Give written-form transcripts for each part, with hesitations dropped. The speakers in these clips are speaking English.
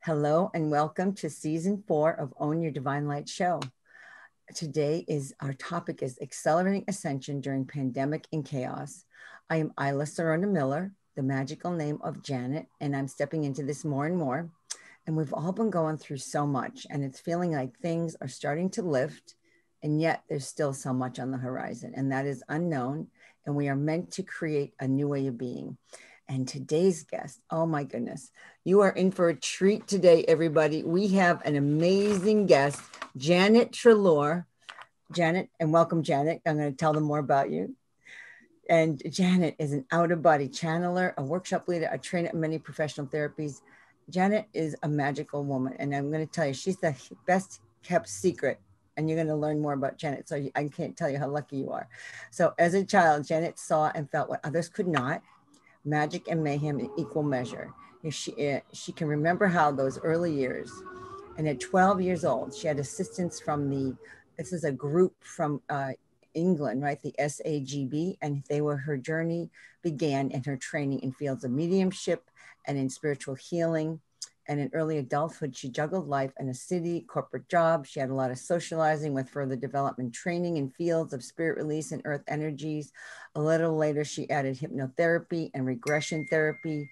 Hello and welcome to season 4 of Own Your Divine Light show. Today is our topic is accelerating ascension during pandemic and chaos. I am Isla Sorona Miller, the magical name of Janet, and I'm stepping into this more and more. And we've all been going through so much, and it's feeling like things are starting to lift, and yet there's still so much on the horizon, and that is unknown. And we are meant to create a new way of being. And today's guest, oh my goodness, you are in for a treat today, everybody. We have an amazing guest, Janet Treloar. Janet, and welcome, Janet. I'm going to tell them more about you. And Janet is an out-of-body channeler, a workshop leader, a trainer in many professional therapies. Janet is a magical woman, and I'm going to tell you, she's the best kept secret. And you're going to learn more about Janet, so I can't tell you how lucky you are. So as a child, Janet saw and felt what others could not. Magic and mayhem in equal measure. She can remember how those early years, and at 12 years old, she had assistance from this is a group from England, right? The SAGB, and her journey began in her training in fields of mediumship and in spiritual healing. And in early adulthood, she juggled life in a city, corporate job. She had a lot of socializing with further development training in fields of spirit release and earth energies. A little later, she added hypnotherapy and regression therapy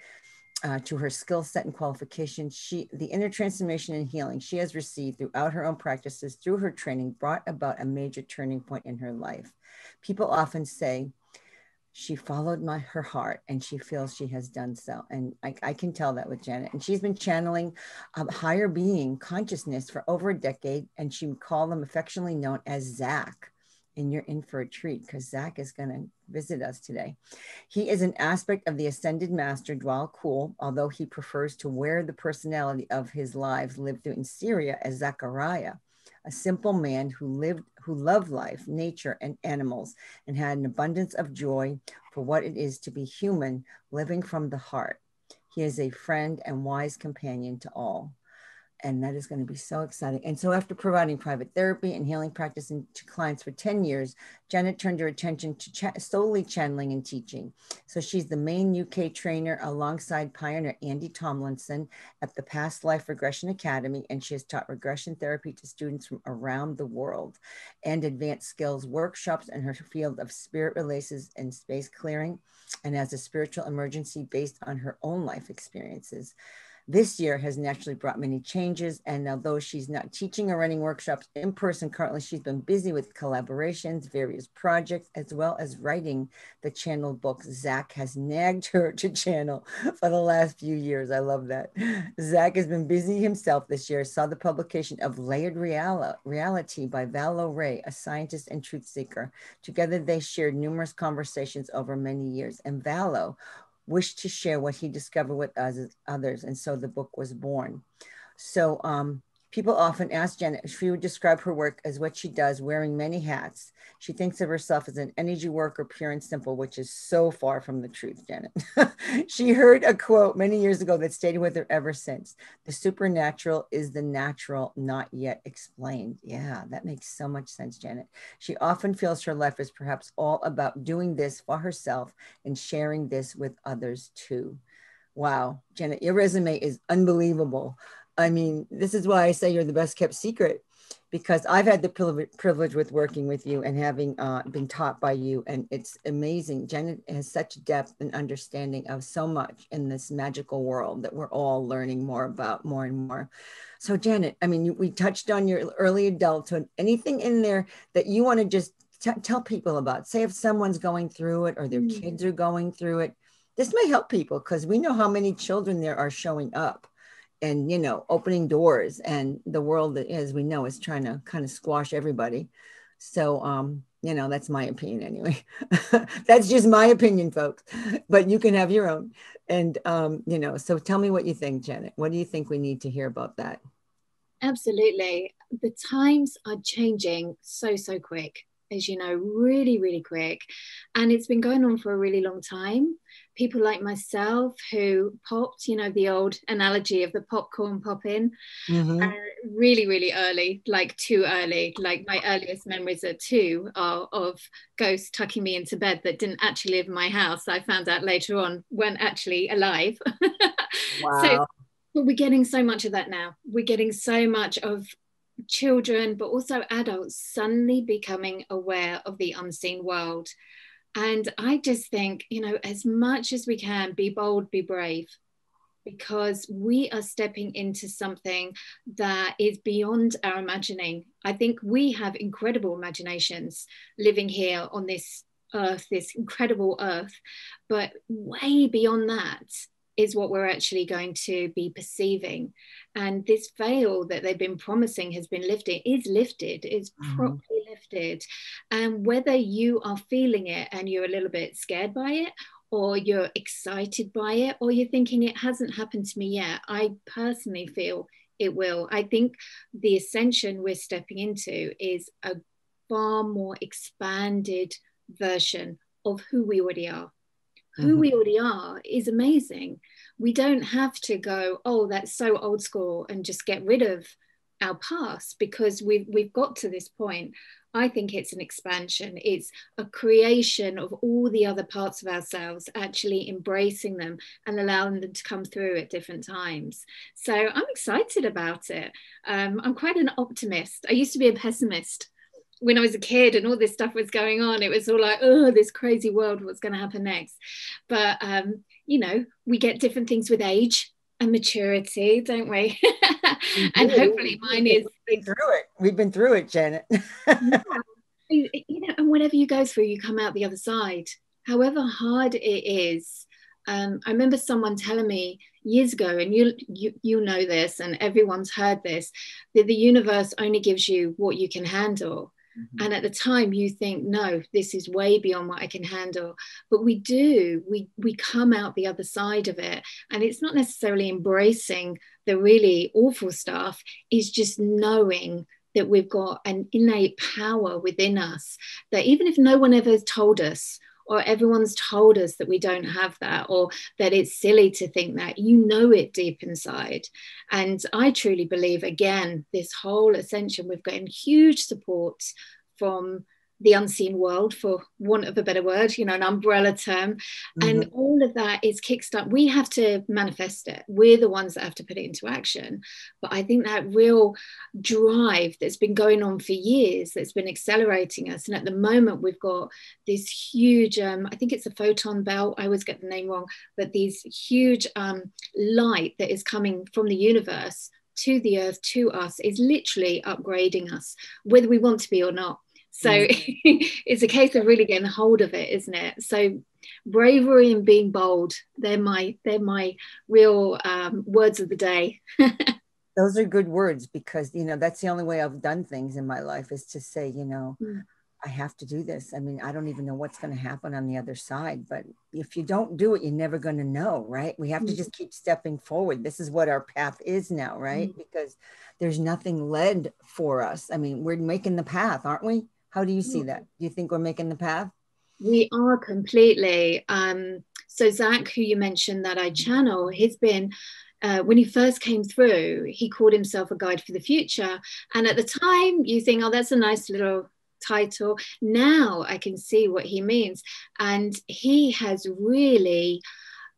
to her skill set and qualifications. The inner transformation and healing she has received throughout her own practices through her training brought about a major turning point in her life. People often say, she followed her heart, and she feels she has done so. And I can tell that with Janet. And she's been channeling higher being consciousness for over a decade, and she would call them affectionately known as Zach. And you're in for a treat because Zach is going to visit us today. He is an aspect of the Ascended Master Dwal Kul, although he prefers to wear the personality of his lives lived through in Syria as Zachariah, a simple man who loved life, nature, and animals, and had an abundance of joy for what it is to be human, living from the heart. He is a friend and wise companion to all. And that is going to be so exciting. And so after providing private therapy and healing practice to clients for 10 years, Janet turned her attention to solely channeling and teaching. So she's the main UK trainer alongside pioneer Andy Tomlinson at the Past Life Regression Academy. And she has taught regression therapy to students from around the world and advanced skills workshops in her field of spirit releases and space clearing, and as a spiritual emergency based on her own life experiences. This year has naturally brought many changes, and although she's not teaching or running workshops in person currently, she's been busy with collaborations, various projects, as well as writing the channeled books Zach has nagged her to channel for the last few years. I love that. Zach has been busy himself this year, saw the publication of Layered Reality by Valo Ray, a scientist and truth seeker. Together, they shared numerous conversations over many years, and Valo wished to share what he discovered with others, and so the book was born. So people often ask Janet if she would describe her work as what she does, wearing many hats. She thinks of herself as an energy worker, pure and simple, which is so far from the truth, Janet. She heard a quote many years ago that stayed with her ever since. The supernatural is the natural, not yet explained. Yeah, that makes so much sense, Janet. She often feels her life is perhaps all about doing this for herself and sharing this with others too. Wow, Janet, your resume is unbelievable. I mean, this is why I say you're the best kept secret, because I've had the privilege with working with you and having been taught by you. And it's amazing. Janet has such depth and understanding of so much in this magical world that we're all learning more about more and more. So Janet, I mean, we touched on your early adulthood. Anything in there that you want to just tell people about? Say if someone's going through it or their kids are going through it. This may help people because we know how many children there are showing up and, opening doors, and the world, as we know, is trying to kind of squash everybody. So, that's my opinion anyway. That's just my opinion, folks, but you can have your own. And, so tell me what you think, Janet. What do you think we need to hear about that? Absolutely. The times are changing so quick, as you know, really, really quick. And it's been going on for a really long time. People like myself who popped, the old analogy of the popcorn popping, really, really early, like too early. Like my earliest memories at 2 are of ghosts tucking me into bed that didn't actually live in my house. I found out later on weren't actually alive. Wow. But we're getting so much of that now. We're getting so much of children, but also adults suddenly becoming aware of the unseen world. And I just think, as much as we can, be bold, be brave, because we are stepping into something that is beyond our imagining. I think we have incredible imaginations living here on this earth, this incredible earth, but way beyond that is what we're actually going to be perceiving. And this veil that they've been promising has been lifted, is properly lifted. And whether you are feeling it and you're a little bit scared by it, or you're excited by it, or you're thinking it hasn't happened to me yet, I personally feel it will. I think the ascension we're stepping into is a far more expanded version of who we already are. Who we already are is amazing. We don't have to go, oh, that's so old school, and just get rid of our past, because we've got to this point. I think it's an expansion. It's a creation of all the other parts of ourselves, actually embracing them and allowing them to come through at different times. So I'm excited about it. I'm quite an optimist. I used to be a pessimist when I was a kid and all this stuff was going on. It was all like, oh, this crazy world, what's going to happen next? But, we get different things with age and maturity, don't we? And hopefully mine is. We've been through it, Janet. And whatever you go through, you come out the other side, however hard it is. I remember someone telling me years ago, and you know this, and everyone's heard this, that the universe only gives you what you can handle. And at the time you think, no, this is way beyond what I can handle. But we do, we come out the other side of it. And it's not necessarily embracing the really awful stuff, it's just knowing that we've got an innate power within us, that even if no one ever told us, or everyone's told us that we don't have that, or that it's silly to think that, it deep inside. And I truly believe, again, this whole ascension, we've gotten huge support from the unseen world, for want of a better word, an umbrella term. And all of that is kickstart. We have to manifest it. We're the ones that have to put it into action. But I think that real drive that's been going on for years, that's been accelerating us. And at the moment, we've got this huge, I think it's a photon belt, I always get the name wrong, but these huge light that is coming from the universe to the earth, to us, is literally upgrading us, whether we want to be or not. So it's a case of really getting hold of it, isn't it? So bravery and being bold, they're my real words of the day. Those are good words, because that's the only way I've done things in my life, is to say, I have to do this. I mean, I don't even know what's going to happen on the other side, but if you don't do it, you're never going to know, right? We have to just keep stepping forward. This is what our path is now, right? Because there's nothing led for us. I mean, we're making the path, aren't we? How do you see that? Do you think we're making the path? We are completely. So Zach, who you mentioned that I channel, he's been, when he first came through, he called himself a guide for the future. And at the time you think, oh, that's a nice little title. Now I can see what he means. And he has really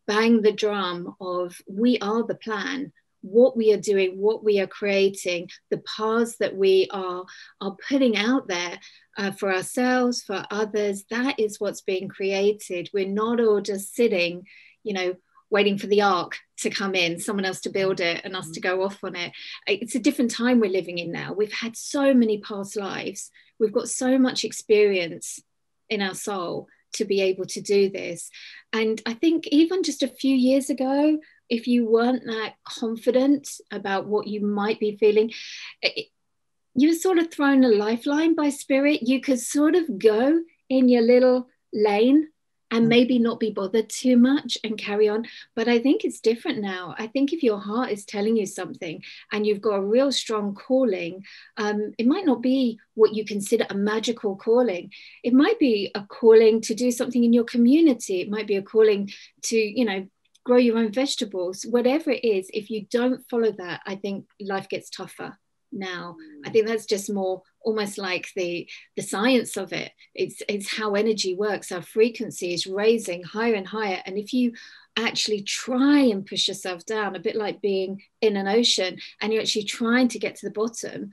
banged the drum of, we are the plan. What we are doing, what we are creating, the paths that we are putting out there for ourselves, for others, that is what's being created. We're not all just sitting, waiting for the ark to come in, someone else to build it and us to go off on it. It's a different time we're living in now. We've had so many past lives. We've got so much experience in our soul to be able to do this. And I think even just a few years ago, if you weren't that confident about what you might be feeling, you were sort of thrown a lifeline by spirit. You could sort of go in your little lane and maybe not be bothered too much and carry on. But I think it's different now. I think if your heart is telling you something and you've got a real strong calling, it might not be what you consider a magical calling. It might be a calling to do something in your community. It might be a calling to, grow your own vegetables. Whatever it is, if you don't follow that, I think life gets tougher now. I think that's just more almost like the science of it. It's how energy works. Our frequency is raising higher and higher. And if you actually try and push yourself down, a bit like being in an ocean and you're actually trying to get to the bottom,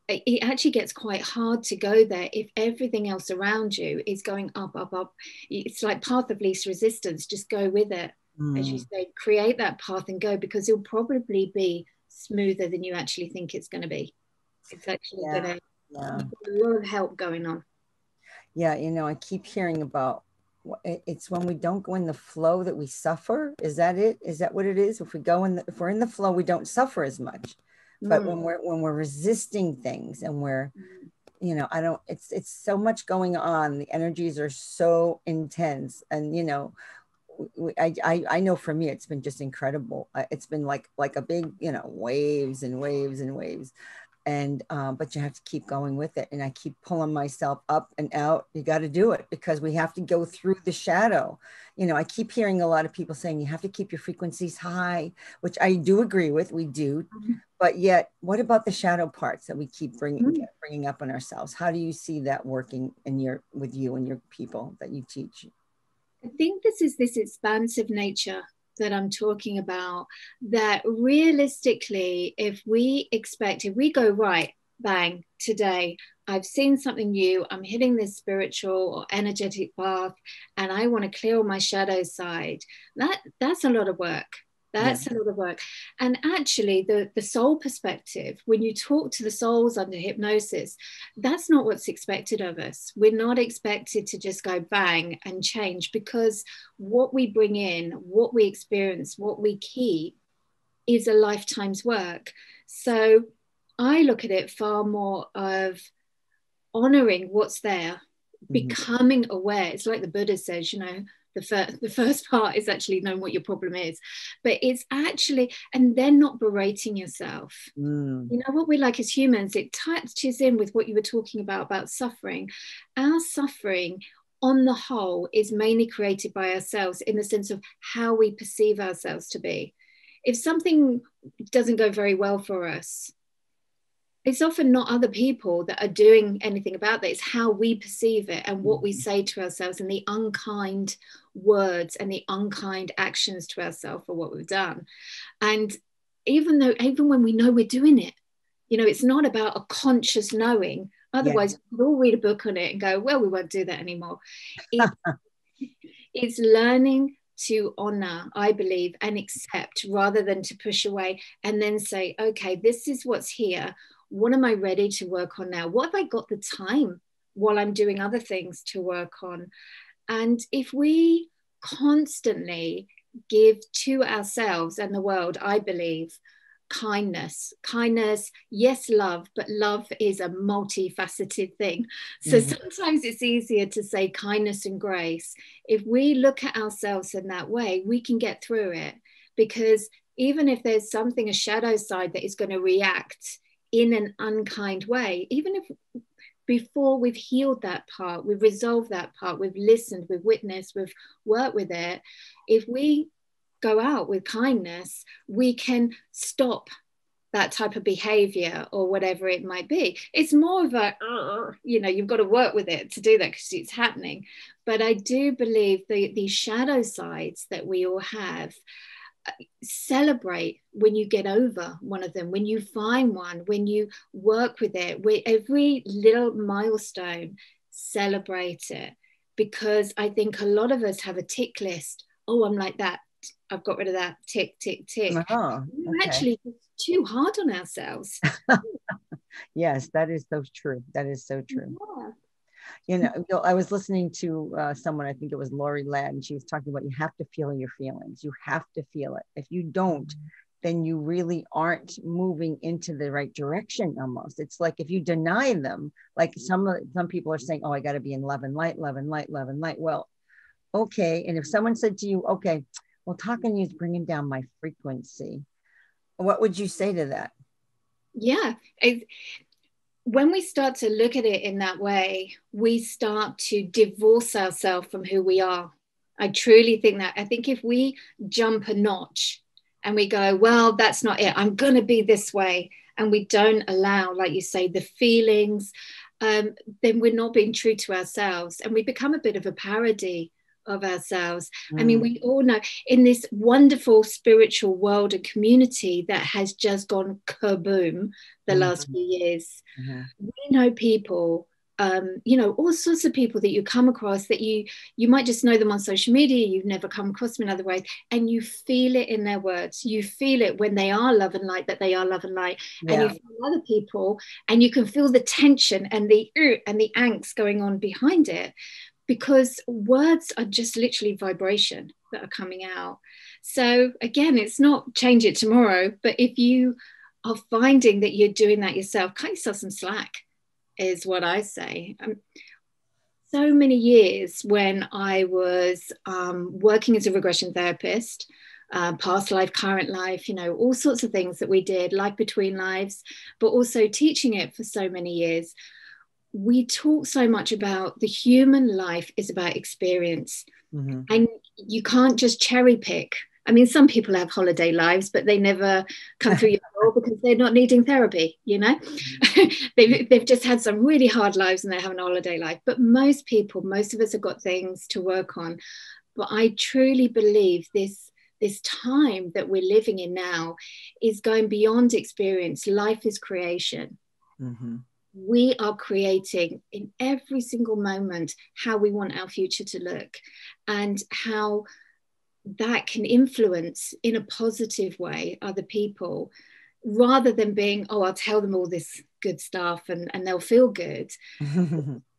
it actually gets quite hard to go there if everything else around you is going up, up, up. It's like path of least resistance. Just go with it. As you say, create that path and go, because it'll probably be smoother than you actually think it's going to be. It's actually going to a lot of help going on. Yeah, you know, I keep hearing about it's when we don't go in the flow that we suffer. Is that it? Is that what it is? If we go in if we're in the flow, we don't suffer as much. But when we're resisting things and we're, you know, it's so much going on. The energies are so intense, and you know, I know for me it's been just incredible. It's been like a big, you know, waves and waves and waves. And but you have to keep going with it, and I keep pulling myself up and out. You got to do it, because we have to go through the shadow. You know, I keep hearing a lot of people saying you have to keep your frequencies high, which I do agree with. We do, but yet what about the shadow parts that we keep bringing up on ourselves? How do you see that working with you and your people that you teach? I think this is this expansive nature that I'm talking about, that realistically, if we go, right, bang, today, I've seen something new, I'm hitting this spiritual or energetic path, and I want to clear all my shadow side, that's a lot of work. That's a lot of work. And actually, the soul perspective, when you talk to the souls under hypnosis, that's not what's expected of us. We're not expected to just go bang and change, because what we bring in, what we experience, what we keep is a lifetime's work. So I look at it far more of honoring what's there, becoming aware. It's like the Buddha says, you know, the first part is actually knowing what your problem is, but it's actually, and then not berating yourself. You know what we like as humans, it touches in with what you were talking about suffering. Our suffering on the whole is mainly created by ourselves, in the sense of how we perceive ourselves to be. If something doesn't go very well for us, it's often not other people that are doing anything about that. It's how we perceive it and what we say to ourselves, and the unkind words and the unkind actions to ourselves for what we've done. And even when we know we're doing it, you know, it's not about a conscious knowing. Otherwise, we'll all read a book on it and go, well, we won't do that anymore. It's learning to honor, I believe, and accept, rather than to push away and then say, okay, this is what's here. What am I ready to work on now? What have I got the time while I'm doing other things to work on? And if we constantly give to ourselves and the world, I believe, kindness, yes, love, but love is a multifaceted thing. So sometimes it's easier to say kindness and grace. If we look at ourselves in that way, we can get through it, because even if there's something, a shadow side that is going to react in an unkind way, even if before we've healed that part, we've resolved that part, we've listened, we've witnessed, we've worked with it, if we go out with kindness, we can stop that type of behavior or whatever it might be. It's more of a, you know, you've got to work with it to do that because it's happening. But I do believe these shadow sides that we all have, celebrate when you get over one of them, when you find one, when you work with it, with every little milestone, celebrate it. Because I think a lot of us have a tick list. Oh, I'm like that, I've got rid of that, tick, tick, tick. We're actually too hard on ourselves. Yes, that is so true. That is so true. You know, I was listening to someone, I think it was Lori Ladd, and she was talking about, you have to feel your feelings. You have to feel it. If you don't, then you really aren't moving into the right direction almost. It's like if you deny them, like some people are saying, oh, I got to be in love and light, love and light, love and light. Well, okay. And if someone said to you, okay, well, talking to you is bringing down my frequency, what would you say to that? Yeah. When we start to look at it in that way, we start to divorce ourselves from who we are. I truly think that. I think if we jump a notch and we go, well, that's not it, I'm going to be this way, and we don't allow, like you say, the feelings, then we're not being true to ourselves, and we become a bit of a parody of ourselves. I mean, we all know in this wonderful spiritual world and community that has just gone kaboom the last few years, we know people, all sorts of people that you come across that you might just know them on social media, you've never come across them in other ways, and you feel it in their words, you feel it when they are love and light, that they are love and light, and you feel other people, and you can feel the tension and the angst going on behind it, because words are just literally vibration that are coming out. So again, it's not change it tomorrow, but if you are finding that you're doing that yourself, cut yourself some slack is what I say. So many years when I was working as a regression therapist, past life, current life, all sorts of things that we did, life between lives, but also teaching it for so many years. We talk so much about the human life is about experience, and you can't just cherry pick. I mean, some people have holiday lives, but they never come through your door because they're not needing therapy, they've just had some really hard lives and they're having a holiday life. But most of us have got things to work on. But I truly believe this time that we're living in now is going beyond experience. Life is creation. We are creating in every single moment how we want our future to look, and how that can influence in a positive way other people, rather than being, oh, I'll tell them all this good stuff and they'll feel good.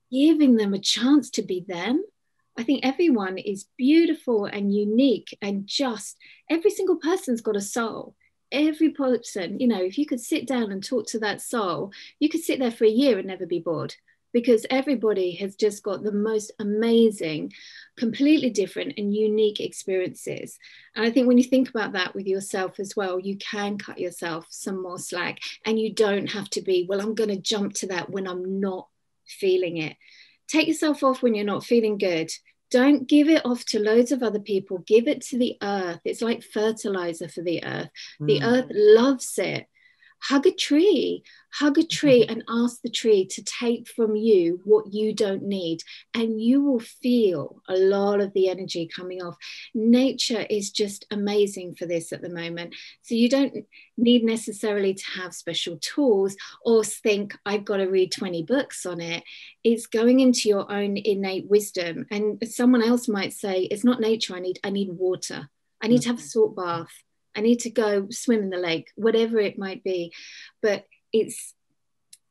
Giving them a chance to be them. I think everyone is beautiful and unique, and just every single person's got a soul. Every person, if you could sit down and talk to that soul, you could sit there for a year and never be bored, because everybody has just got the most amazing, completely different and unique experiences. And I think when you think about that with yourself as well, you can cut yourself some more slack, and you don't have to be, well, I'm going to jump to that when I'm not feeling it. Take yourself off when you're not feeling good. Don't give it off to loads of other people. Give it to the earth. It's like fertilizer for the earth. The earth loves it. Hug a tree and ask the tree to take from you what you don't need, and you will feel a lot of the energy coming off. Nature is just amazing for this at the moment. So you don't need necessarily to have special tools or think I've got to read 20 books on it. It's going into your own innate wisdom. And someone else might say, it's not nature, I need water. I need to have a salt bath. I need to go swim in the lake, whatever it might be. But it's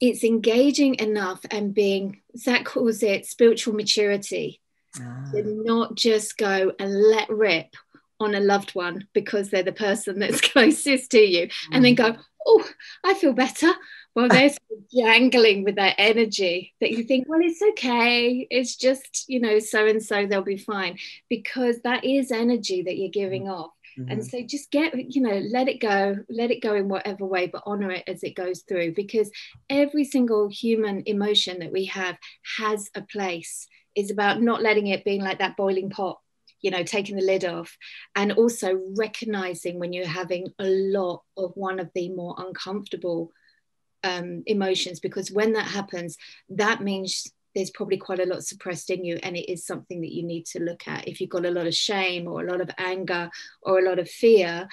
engaging enough and being, Zach calls it spiritual maturity, to not just go and let rip on a loved one because they're the person that's closest to you, and then go, oh, I feel better. Well, they're jangling with that energy that you think, well, it's okay. It's just, so-and-so, they'll be fine, because that is energy that you're giving off. And so just let it go in whatever way, but honor it as it goes through, because every single human emotion that we have has a place. It's about not letting it being like that boiling pot, taking the lid off, and also recognizing when you're having a lot of one of the more uncomfortable emotions, because when that happens, that means there's probably quite a lot suppressed in you, and it is something that you need to look at. If you've got a lot of shame or a lot of anger or a lot of fear,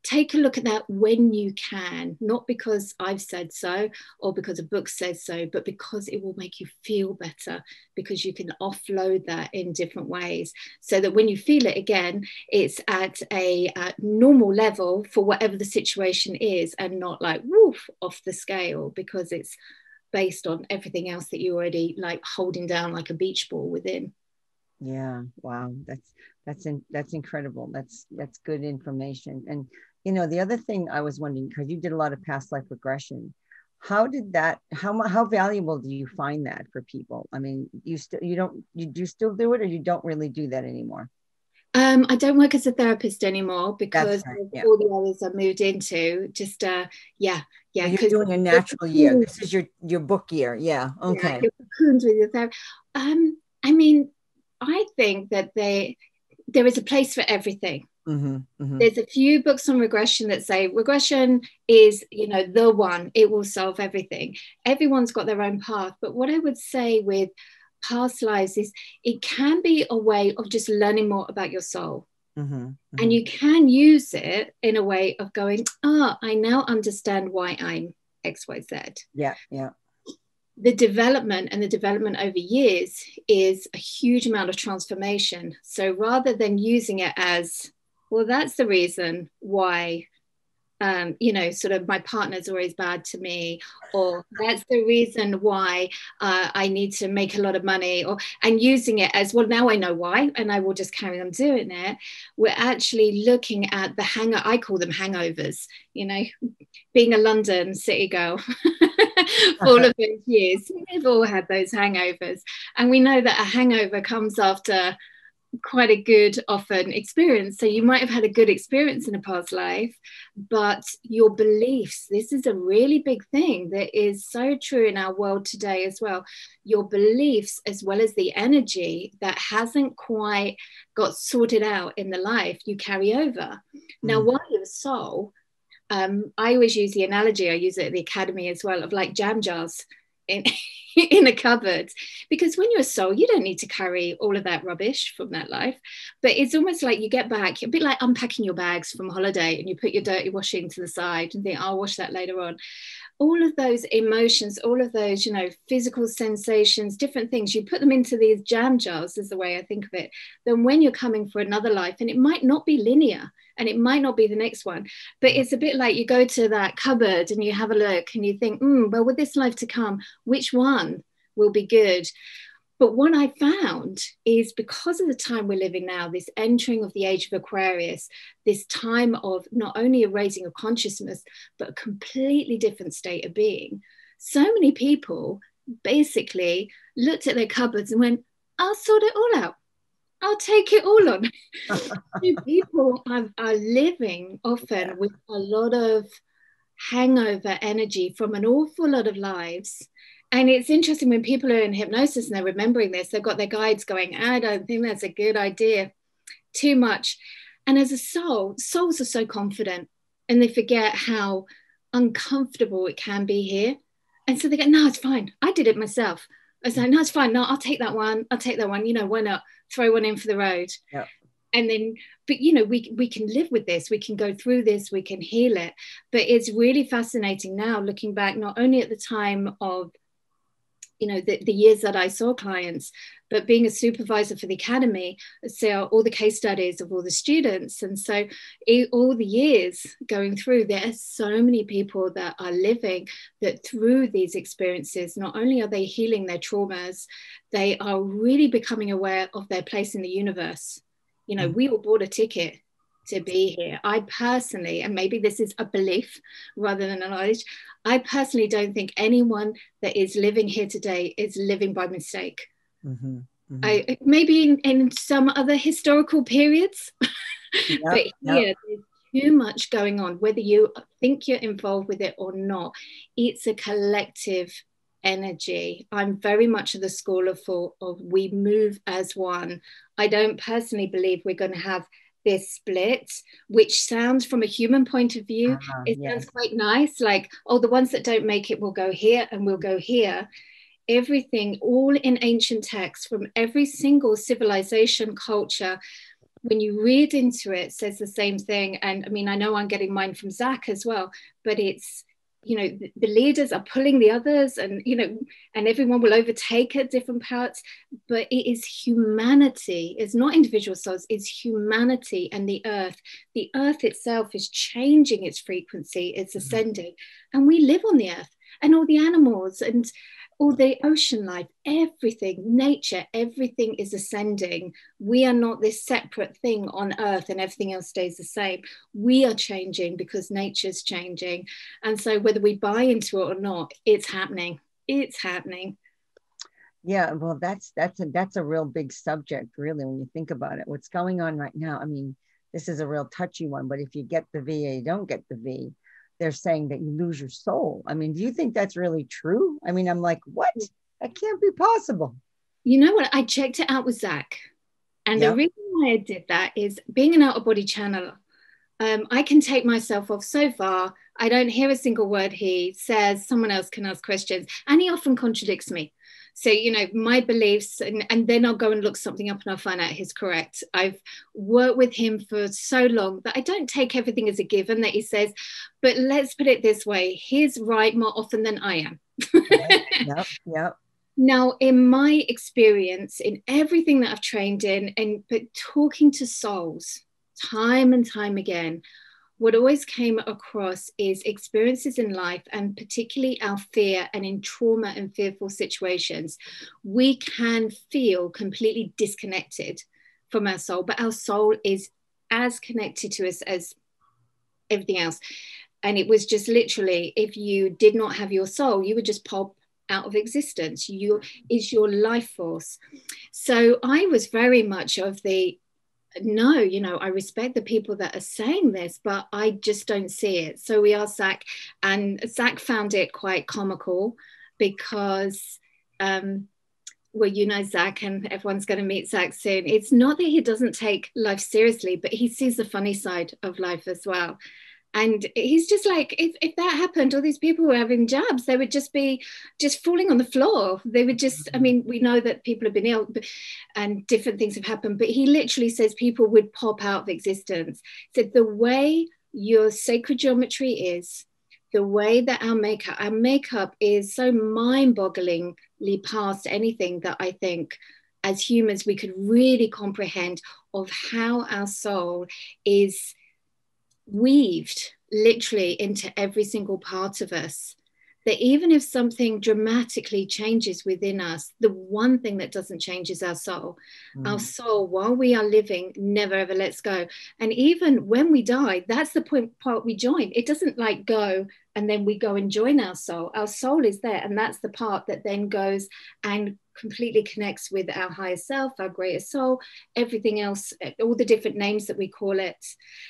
take a look at that when you can, not because I've said so or because a book says so, but because it will make you feel better, because you can offload that in different ways, so that when you feel it again, it's at a normal level for whatever the situation is, and not like woof off the scale, because it's based on everything else that you already like holding down like a beach ball within. Yeah, wow, that's incredible. That's good information. And the other thing I was wondering, because you did a lot of past life regression, how valuable do you find that for people? I mean, you do still do it, or you don't really do that anymore? I don't work as a therapist anymore because right, of all the others I moved into. Just Well, you're doing a natural year. This is your book year. Yeah. Okay. You're cocooned with your therapy. I mean, I think that there is a place for everything. Mm-hmm, mm-hmm. There's a few books on regression that say regression is, the one, it will solve everything. Everyone's got their own path. But what I would say with past lives is it can be a way of just learning more about your soul. Mm-hmm, mm-hmm. And you can use it in a way of going, I now understand why I'm XYZ. Yeah, yeah. The development over years is a huge amount of transformation. So rather than using it as, well, that's the reason why, sort of my partner's always bad to me, or that's the reason why I need to make a lot of money, and using it as, well, now I know why, and I will just carry on doing it. We're actually looking at I call them hangovers, being a London city girl for all of those years, we've all had those hangovers. And we know that a hangover comes after quite a good, often, experience. So you might have had a good experience in a past life, but your beliefs, this is a really big thing that is so true in our world today as well. Your beliefs, as well as the energy that hasn't quite got sorted out in the life, you carry over. Now, while you're a soul, I always use the analogy, I use it at the academy as well, of like jam jars in in a cupboard, because when you're a soul, you don't need to carry all of that rubbish from that life. But it's almost like you get back, a bit like unpacking your bags from holiday, and you put your dirty washing to the side and think, I'll wash that later on. All of those emotions, all of those, physical sensations, different things, you put them into these jam jars, is the way I think of it. Then when you're coming for another life, and it might not be linear, and it might not be the next one, but it's a bit like you go to that cupboard and you have a look and you think, well, with this life to come, which one will be good? But what I found is, because of the time we're living now, this entering of the age of Aquarius, this time of not only a raising of consciousness, but a completely different state of being, so many people basically looked at their cupboards and went, I'll sort it all out. I'll take it all on. People are living often with a lot of hangover energy from an awful lot of lives. And it's interesting when people are in hypnosis and they're remembering this, they've got their guides going, I don't think that's a good idea, too much. And as a soul, souls are so confident, and they forget how uncomfortable it can be here. And so they go, no, it's fine. I did it myself. I was like, no, it's fine. No, I'll take that one. I'll take that one. Why not throw one in for the road? Yeah. And then, but we can live with this, we can go through this, we can heal it. But it's really fascinating now, looking back, not only at the time of the years that I saw clients, but being a supervisor for the academy, so all the case studies of all the students. And so all the years going through, there are so many people that are living that through these experiences, not only are they healing their traumas, they are really becoming aware of their place in the universe. We all bought a ticket to be here. I personally, and maybe this is a belief rather than a knowledge, I personally don't think anyone that is living here today is living by mistake. Mm-hmm. Mm-hmm. Maybe in some other historical periods, but here there's too much going on, whether you think you're involved with it or not. It's a collective energy. I'm very much of the school of we move as one. I don't personally believe we're going to have this split, which sounds, from a human point of view, it sounds quite nice, like, the ones that don't make it will go here and we'll go here. Everything, all in ancient texts from every single civilization, culture, when you read into it, says the same thing. And I mean, I know I'm getting mine from Zach as well, but it's, the leaders are pulling the others, and and everyone will overtake at different parts. But it is humanity, it's not individual souls, it's humanity. And the earth itself is changing its frequency, it's ascending, and we live on the earth, and all the animals and all the ocean life, everything, nature, everything is ascending. We are not this separate thing on earth and everything else stays the same. We are changing because nature's changing. And so whether we buy into it or not, it's happening. It's happening. Yeah, well, that's a real big subject, really, when you think about it. What's going on right now, I mean, this is a real touchy one, but if you get the VA, you don't get the V, they're saying that you lose your soul. I mean, do you think that's really true? I mean, I'm like, what? That can't be possible. You know what? I checked it out with Zach. And the reason why I did that is being an out of body channeler. I can take myself off so far. I don't hear a single word he says. Someone else can ask questions, and he often contradicts me. So, my beliefs, and then I'll go and look something up and I'll find out he's correct. I've worked with him for so long that I don't take everything as a given that he says, but let's put it this way, he's right more often than I am. Yep. Now, in my experience, in everything that I've trained in, but talking to souls time and time again, what always came across is experiences in life, and particularly our fear, and in trauma and fearful situations, we can feel completely disconnected from our soul, but our soul is as connected to us as everything else. And it was just literally, if you did not have your soul, you would just pop out of existence. You is your life force. So I was very much of the, no, I respect the people that are saying this, but I just don't see it. So we asked Zach, and Zach found it quite comical because, well, Zach, and everyone's going to meet Zach soon. It's not that he doesn't take life seriously, but he sees the funny side of life as well. And he's just like, if that happened, all these people were having jabs, they would just be just falling on the floor. They would just, I mean, we know that people have been ill and different things have happened, but he literally says people would pop out of existence. So the way your sacred geometry is, the way that our makeup is so mind-bogglingly past anything that I think as humans we could really comprehend, of how our soul is weaved literally into every single part of us, that even if something dramatically changes within us, the one thing that doesn't change is our soul. Our soul, while we are living, never ever lets go. And even when we die, that's the part we join. It doesn't like go and then we go and join our soul. Our soul is there, and that's the part that then goes and completely connects with our higher self, our greater soul, everything else, all the different names that we call it.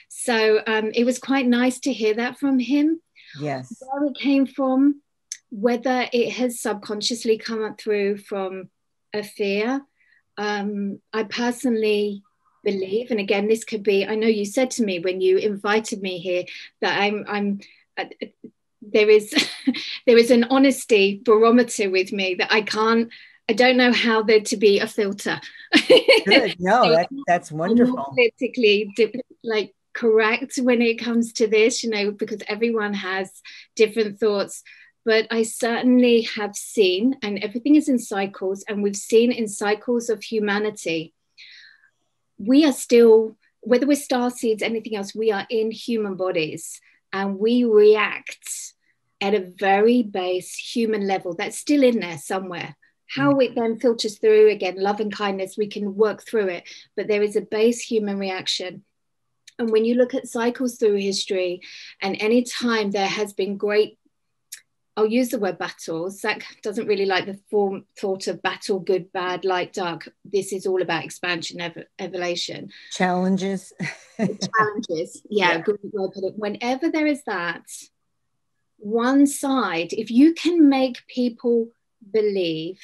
So it was quite nice to hear that from him. Yes. Where it came from, whether it has subconsciously come up through from a fear. I personally believe, and again, this could be, I know you said to me when you invited me here that there is an honesty barometer with me that I don't know how there to be a filter. Good. No, that's wonderful. I'm politically correct when it comes to this, because everyone has different thoughts. But I certainly have seen, and everything is in cycles, and we've seen in cycles of humanity, we are still, whether we're starseeds, anything else, we are in human bodies, and we react at a very base human level that's still in there somewhere. How it then filters through, again, love and kindness, we can work through it, but there is a base human reaction. And when you look at cycles through history, and any time there has been great, I'll use the word battles. Zach doesn't really like the thought of battle, good, bad, light, dark. This is all about expansion, evolution. Challenges. Challenges. Yeah, good way to put it. Whenever there is that, one side, if you can make people believe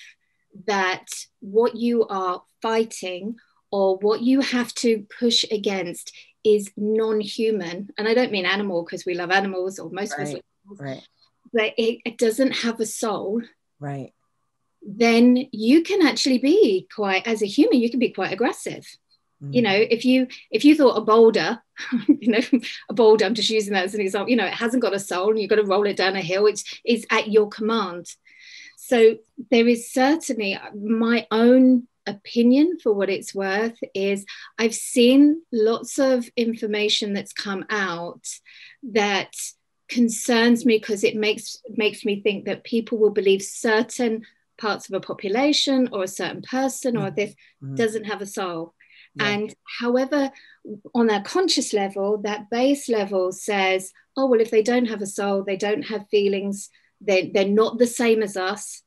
that what you are fighting or what you have to push against is non-human, and I don't mean animal because we love animals, or most of us love animals, right, but it doesn't have a soul, right, then you can actually be quite, as a human, you can be quite aggressive. If you thought a boulder, a boulder, I'm just using that as an example, it hasn't got a soul and you've got to roll it down a hill, it's at your command. So there is certainly, my own opinion, for what it's worth, is I've seen lots of information that's come out that concerns me, because it makes me think that people will believe certain parts of a population or a certain person or this doesn't have a soul. And however, on a conscious level, that base level says, oh, well, if they don't have a soul, they don't have feelings, they're not the same as us.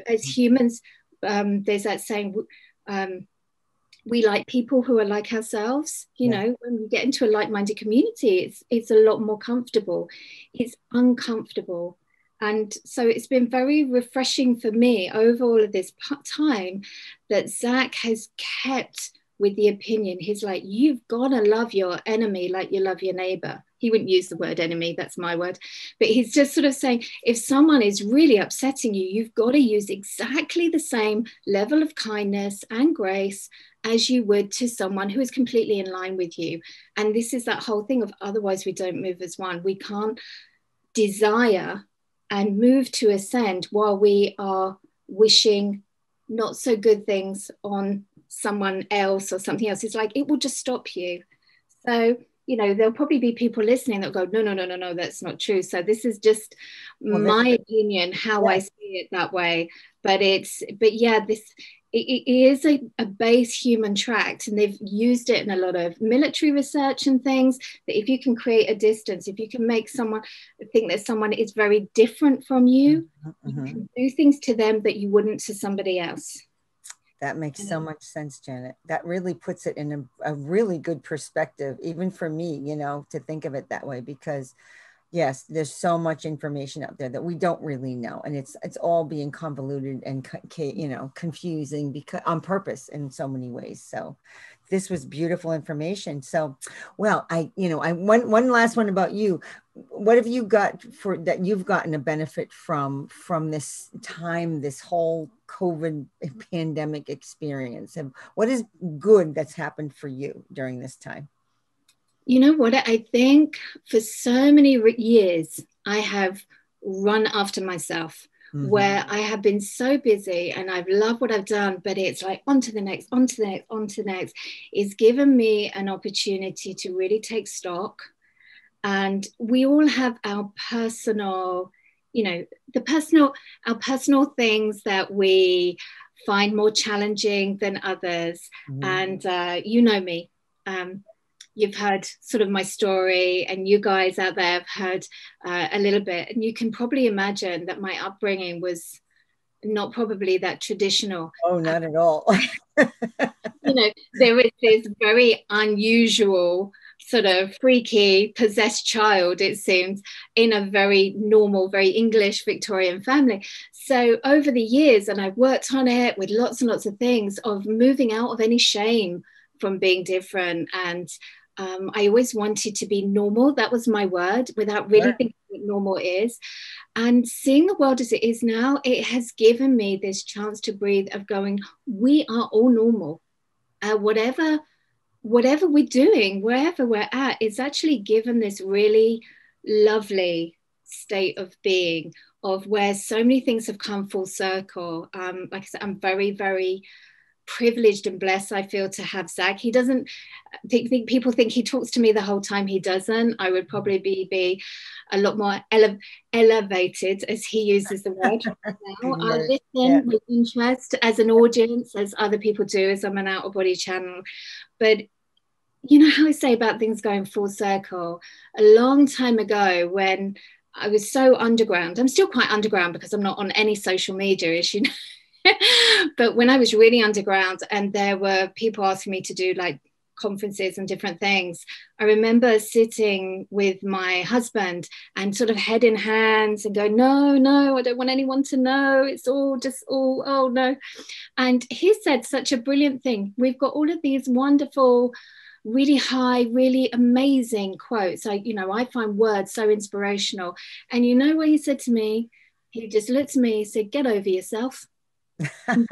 As humans, there's that saying, we like people who are like ourselves. When we get into a like-minded community, it's a lot more comfortable. It's uncomfortable. And so it's been very refreshing for me over all of this time that Zach has kept with the opinion. He's like, you've got to love your enemy like you love your neighbor. He wouldn't use the word enemy, that's my word. But he's just sort of saying, if someone is really upsetting you, you've got to use exactly the same level of kindness and grace as you would to someone who is completely in line with you. And this is that whole thing of otherwise we don't move as one. We can't desire and move to ascend while we are wishing not so good things on someone else or something else. It's like, it will just stop you. So, you know, there'll probably be people listening that go, no, no, no, no, no, that's not true. So this is just my opinion, how I see it that way. But yeah, it is a base human tract, and they've used it in a lot of military research and things, that if you can create a distance, if you can make someone think that someone is very different from you, you can do things to them that you wouldn't to somebody else. That makes so much sense, Janet. That really puts it in a really good perspective, even for me, you know, to think of it that way, because yes, there's so much information out there that we don't really know, and it's all being convoluted and you know, confusing because on purpose in so many ways. So this was beautiful information. So, well, one last one about you. What have you got for that you've gotten a benefit from this time, this whole COVID pandemic experience? And what is good that's happened for you during this time? You know what? I think for so many years, I have run after myself, where I have been so busy and I've loved what I've done, but it's like on to the next, on to the next, on to the next. It's given me an opportunity to really take stock. And we all have our personal, you know, our personal things that we find more challenging than others. And you know me. You've heard sort of my story, and you guys out there have heard a little bit, and you can probably imagine that my upbringing was not probably that traditional. Oh, not at all. You know, there was this very unusual sort of freaky possessed child, it seems, in a very normal, very English Victorian family. So over the years, and I've worked on it with lots and lots of things, of moving out of any shame from being different. And I always wanted to be normal. That was my word, without really thinking what normal is. And seeing the world as it is now, it has given me this chance to breathe, of going, we are all normal. Whatever we're doing, wherever we're at, it's actually given this really lovely state of being, of where so many things have come full circle. Like I said, I'm very, very privileged and blessed, I feel, to have Zach. He doesn't think people think he talks to me the whole time. He doesn't. I would probably be a lot more elevated, as he uses the word now. I listen with interest as an audience, as other people do, as I'm an out of body channel. But you know how I say about things going full circle? A long time ago, when I was so underground, I'm still quite underground because I'm not on any social media, as you know. But when I was really underground and there were people asking me to do like conferences and different things, I remember sitting with my husband and sort of head in hands and going, no, I don't want anyone to know. It's all oh no. And he said such a brilliant thing. We've got all of these wonderful, really high, really amazing quotes. I find words so inspirational. And you know what he said to me? He just looked at me, he said, get over yourself. That's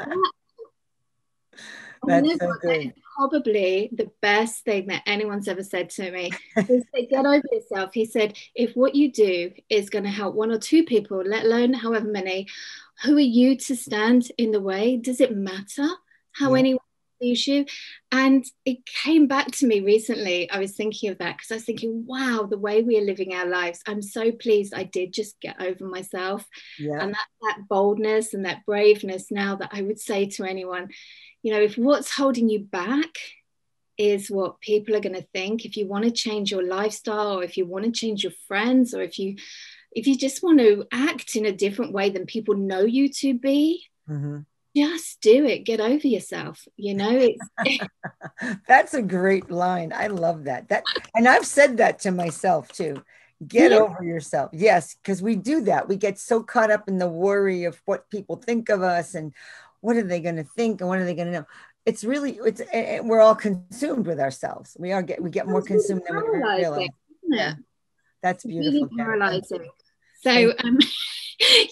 so good. Probably the best thing that anyone's ever said to me. He said, get over yourself. He said, if what you do is going to help one or two people, let alone however many, who are you to stand in the way? Does it matter how anyone sees you? And it came back to me recently. I was thinking of that because I was thinking, wow, the way we are living our lives. I'm so pleased I did just get over myself. And that boldness and that braveness now, that I would say to anyone, you know, if what's holding you back is what people are going to think, if you want to change your lifestyle, or if you want to change your friends, or if you just want to act in a different way than people know you to be, just do it. Get over yourself. You know, that's a great line. I love that. And I've said that to myself too. Get over yourself. Yes, because we do that. We get so caught up in the worry of what people think of us and what are they going to think and what are they going to know. it's really, we're all consumed with ourselves. We get more It's really consumed than we realize. paralyzing, isn't Yeah, it? that's It's really beautiful, Janet. paralyzing. Thank So,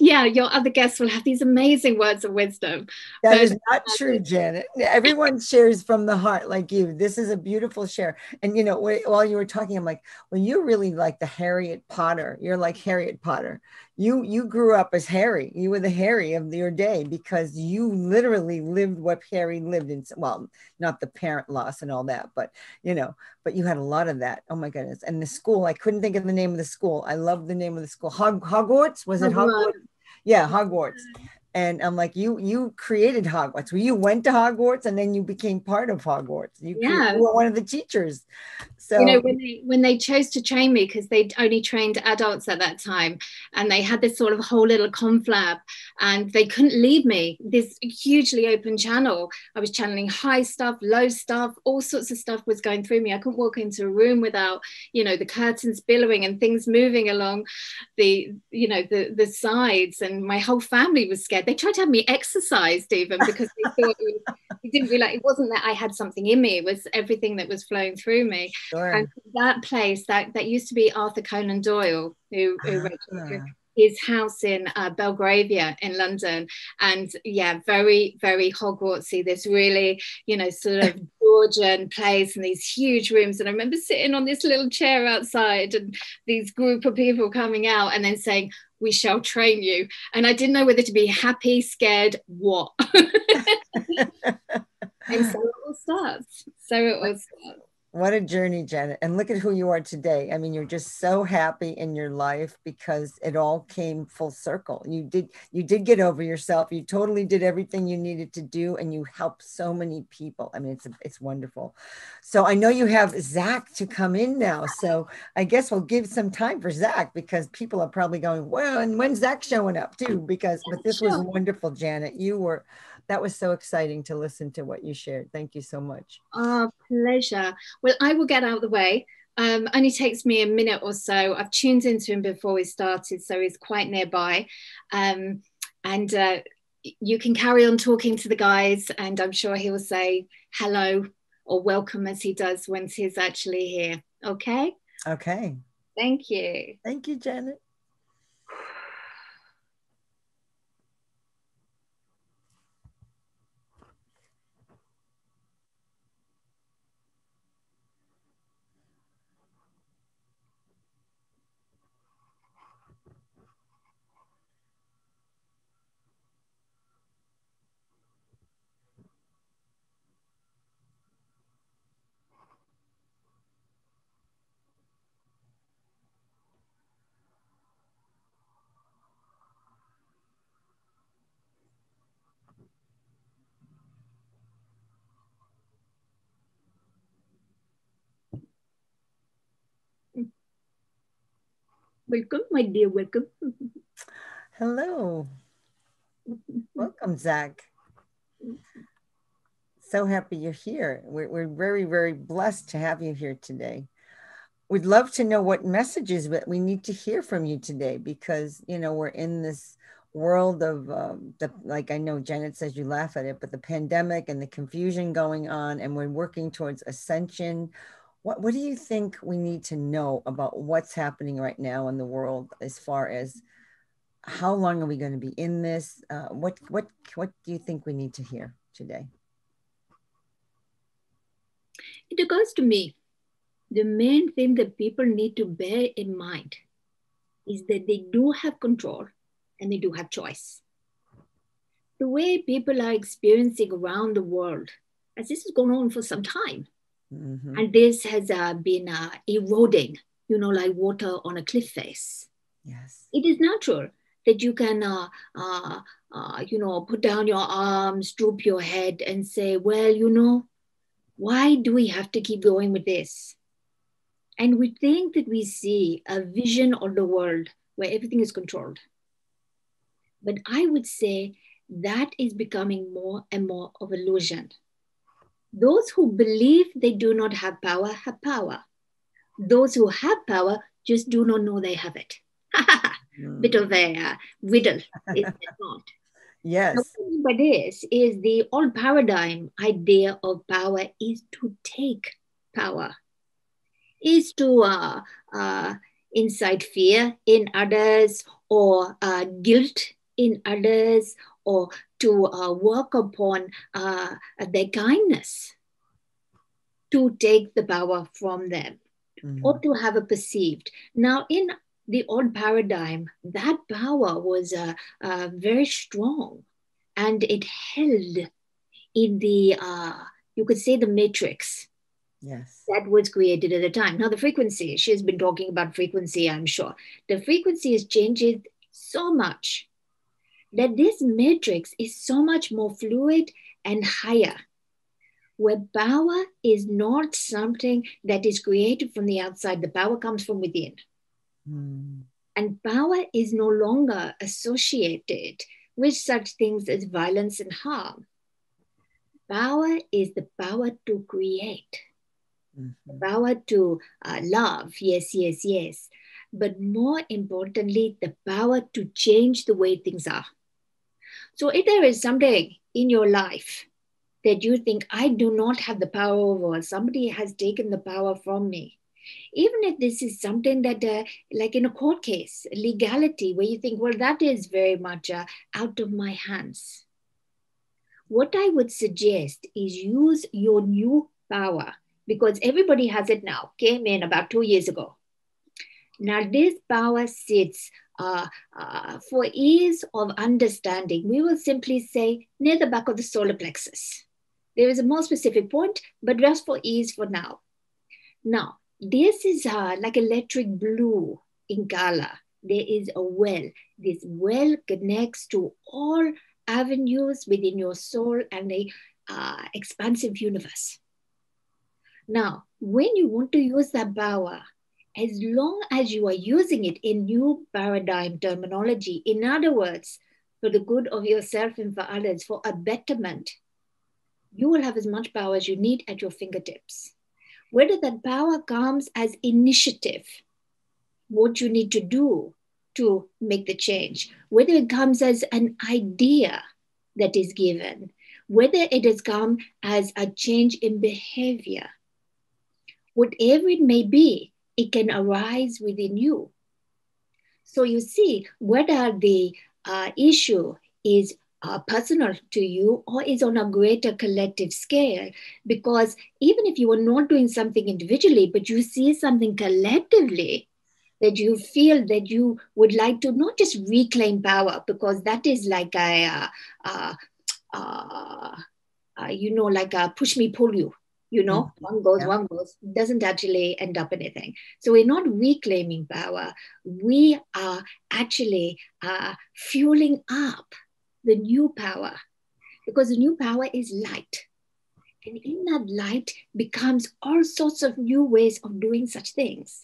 yeah, your other guests will have these amazing words of wisdom. That But is not true, Janet. Everyone shares from the heart like you. This is a beautiful share. And you know, while you were talking, I'm like, well, you're really like the Harriet Potter. You're like Harriet Potter. You grew up as Harry. You were the Harry of your day because you literally lived what Harry lived in. Well, not the parent loss and all that, but you know, but you had a lot of that. Oh my goodness. And the school, I couldn't think of the name of the school. I love the name of the school. Hogwarts? Was it Hogwarts? Yeah, Hogwarts. And I'm like, you created Hogwarts. Well, you went to Hogwarts and then you became part of Hogwarts. yeah, You were one of the teachers. you know, So when they chose to train me, because they'd only trained adults at that time, and they had this sort of whole little conflab, and they couldn't leave me this hugely open channel. I was channeling high stuff, low stuff, all sorts of stuff was going through me. I couldn't walk into a room without, you know, the curtains billowing and things moving along the, you know, the sides, and my whole family was scared. They tried to have me exercised even because they thought it didn't realize it wasn't that I had something in me, it was everything that was flowing through me. sure. And that place that used to be Arthur Conan Doyle, who wrote Ah, his house in Belgravia in London. And yeah, very, very Hogwartsy, this really, you know, sort of Georgian place and these huge rooms. And I remember sitting on this little chair outside and these group of people coming out and then saying, "We shall train you." And I didn't know whether to be happy, scared, what. And so it all starts. So it all starts. what a journey, Janet. And look at who you are today. I mean, you're just so happy in your life because it all came full circle. You did get over yourself. You totally did everything you needed to do and you helped so many people. I mean, it's wonderful. So I know you have Zach to come in now. So I guess we'll give some time for Zach because people are probably going, well, and when's Zach showing up too? But this was Sure. wonderful, Janet. That was so exciting to listen to what you shared. Thank you so much. Our pleasure. Well, I will get out of the way. Only takes me a minute or so. I've tuned into him before we started, so he's quite nearby. And you can carry on talking to the guys, and I'm sure he will say hello or welcome as he does once he's actually here. Okay? Okay. Thank you. Thank you, Janet. Welcome, my dear, welcome. Hello. Welcome, Zach. So happy you're here. We're very, very blessed to have you here today. We'd love to know what messages that we need to hear from you today because, you know, we're in this world of like I know Janet says you laugh at it, but the pandemic and the confusion going on, and we're working towards ascension. What do you think we need to know about what's happening right now in the world as far as how long are we going to be in this? What do you think we need to hear today? It occurs to me the main thing that people need to bear in mind is that they do have control and they do have choice. The way people are experiencing around the world, as this has gone on for some time, and this has been eroding, you know, like water on a cliff face. Yes. It is natural that you can, you know, put down your arms, droop your head and say, well, you know, why do we have to keep going with this? And we think that we see a vision of the world where everything is controlled. But I would say that is becoming more and more of illusion. Those who believe they do not have power have power. Those who have power just do not know they have it. Bit of a riddle, is it not? Now, Yes. what I mean by this is the old paradigm idea of power is to take power, is to incite fear in others, or guilt in others, or to work upon their kindness, to take the power from them, or to have a perceived. Now, in the old paradigm, that power was very strong, and it held in the, you could say, the matrix Yes. that was created at the time. Now, the frequency, she's been talking about frequency, I'm sure. The frequency has changed so much that this matrix is so much more fluid and higher, where power is not something that is created from the outside. The power comes from within. Mm. And power is no longer associated with such things as violence and harm. Power is the power to create, the power to love, yes, yes, yes. But more importantly, the power to change the way things are. So if there is something in your life that you think, I do not have the power over, somebody has taken the power from me, even if this is something that, like in a court case, legality, where you think, well, that is very much out of my hands. What I would suggest is use your new power, because everybody has it now, came in about 2 years ago. Now, this power sits for ease of understanding. We will simply say near the back of the solar plexus. There is a more specific point, but just for ease for now. Now, this is like electric blue in color. There is a well. This well connects to all avenues within your soul and the expansive universe. Now, when you want to use that power, as long as you are using it in new paradigm terminology, in other words, for the good of yourself and for others, for a betterment, you will have as much power as you need at your fingertips. Whether that power comes as initiative, what you need to do to make the change, whether it comes as an idea that is given, whether it has come as a change in behavior, whatever it may be, it can arise within you. So you see, whether the issue is personal to you or is on a greater collective scale, because even if you are not doing something individually, but you see something collectively, that you feel that you would like to not just reclaim power, because that is like like a push me, pull you, one goes, Yeah. one goes, doesn't actually end up anything. So we're not reclaiming power. We are actually fueling up the new power, because the new power is light. And in that light becomes all sorts of new ways of doing such things.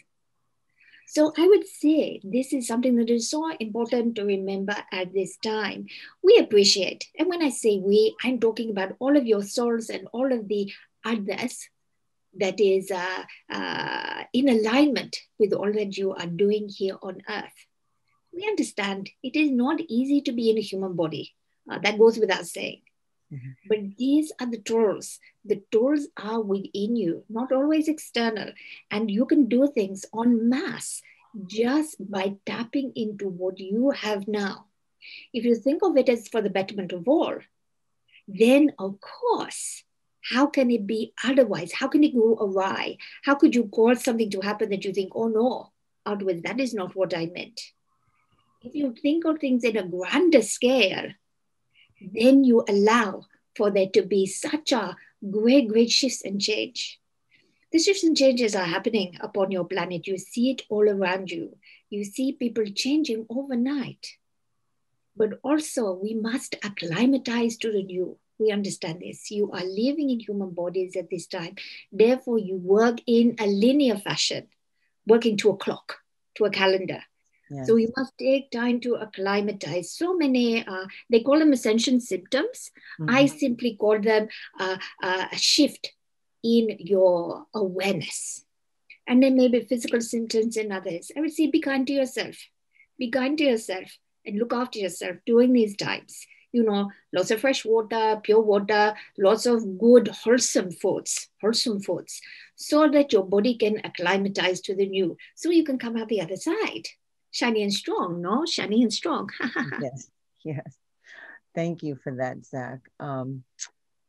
So I would say this is something that is so important to remember at this time. We appreciate, and when I say we, I'm talking about all of your souls and all of the others that is in alignment with all that you are doing here on earth. We understand it is not easy to be in a human body. That goes without saying. Mm-hmm. But these are the tools. The tools are within you, not always external. And you can do things en masse just by tapping into what you have now. If you think of it as for the betterment of all, then of course, how can it be otherwise? How can it go awry? How could you cause something to happen that you think, oh no, outwards, that is not what I meant. If you think of things in a grander scale, then you allow for there to be such a great, great shifts and change. The shifts and changes are happening upon your planet. You see it all around you. You see people changing overnight. But also we must acclimatize to the new. We understand this. You are living in human bodies at this time. Therefore, you work in a linear fashion, working to a clock, to a calendar. Yes. So you must take time to acclimatize. So many, they call them ascension symptoms. Mm-hmm. I simply call them a shift in your awareness. And then maybe physical symptoms in others. I would say be kind to yourself. Be kind to yourself and look after yourself during these times. lots of fresh water, pure water, lots of good, wholesome foods, so that your body can acclimatize to the new. So you can come out the other side. Shiny and strong, no? Shiny and strong. Yes, yes. Thank you for that, Zach.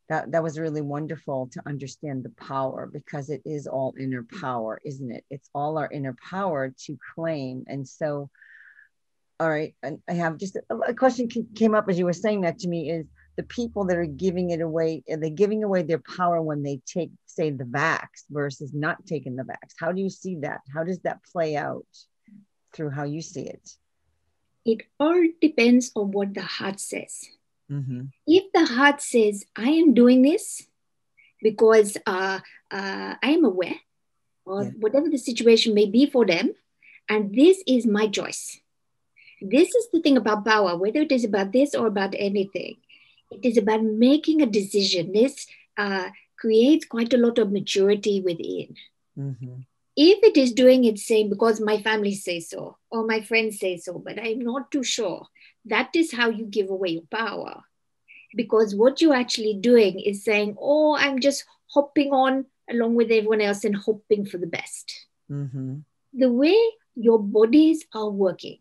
That was really wonderful to understand the power, because it is all inner power, isn't it? It's all our inner power to claim. And so, all right, and I have just a question came up as you were saying that to me, is the people that are giving it away, are they giving away their power when they take, say, the vax versus not taking the vax? How do you see that? How does that play out through how you see it? It all depends on what the heart says. Mm-hmm. If the heart says, I am doing this because I am aware of whatever the situation may be for them, and this is my choice. This is the thing about power, whether it is about this or about anything. It is about making a decision. This creates quite a lot of maturity within. Mm-hmm. If it is doing its same because my family says so, or my friends say so, but I'm not too sure, that is how you give away your power. Because what you're actually doing is saying, oh, I'm just hopping on along with everyone else and hoping for the best. Mm-hmm. The way your bodies are working,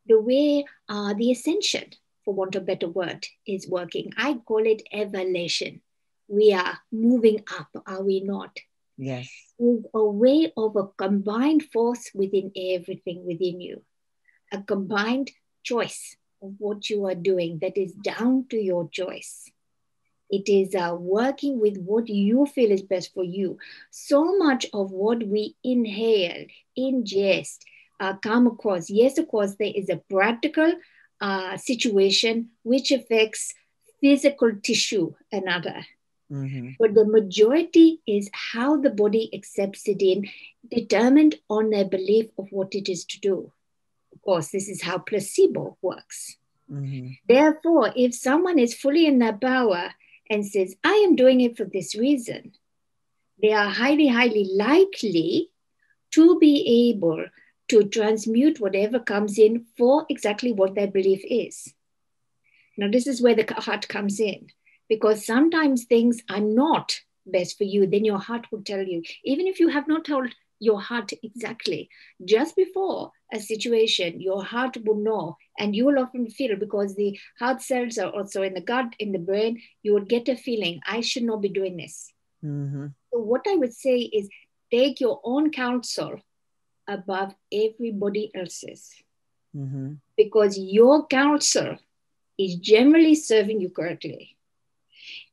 the way the ascension, for want of a better word, is working, I call it evolution. We are moving up, are we not? Yes. Is a way of a combined force within everything within you, a combined choice of what you are doing that is down to your choice. It is working with what you feel is best for you. So much of what we inhale, ingest, come across, yes, of course, there is a practical situation which affects physical tissue, another. Mm-hmm. But the majority is how the body accepts it in, determined on their belief of what it is to do. Of course, this is how placebo works. Mm-hmm. Therefore, if someone is fully in their power and says, I am doing it for this reason, they are highly, highly likely to be able to transmute whatever comes in for exactly what their belief is. Now, this is where the heart comes in, because sometimes things are not best for you, then your heart will tell you, even if you have not told your heart exactly, just before a situation, your heart will know, and you will often feel, because the heart cells are also in the gut, in the brain, you will get a feeling, I should not be doing this. Mm-hmm. So what I would say is take your own counsel above everybody else's, Mm-hmm. because your counsel is generally serving you correctly.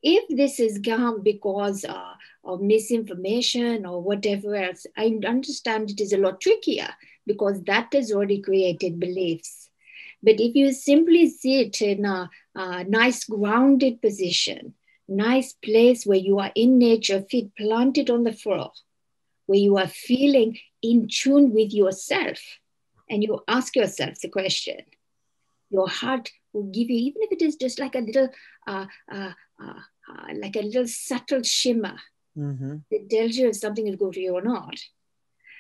If this is gone because of misinformation or whatever else, I understand it is a lot trickier, because that has already created beliefs. But if you simply sit in a nice grounded position, nice place where you are in nature, feet planted on the floor, where you are feeling in tune with yourself, and you ask yourself the question, your heart will give you, even if it is just like a little uh, uh, like a little subtle shimmer, Mm-hmm. that tells you if something is good for you or not.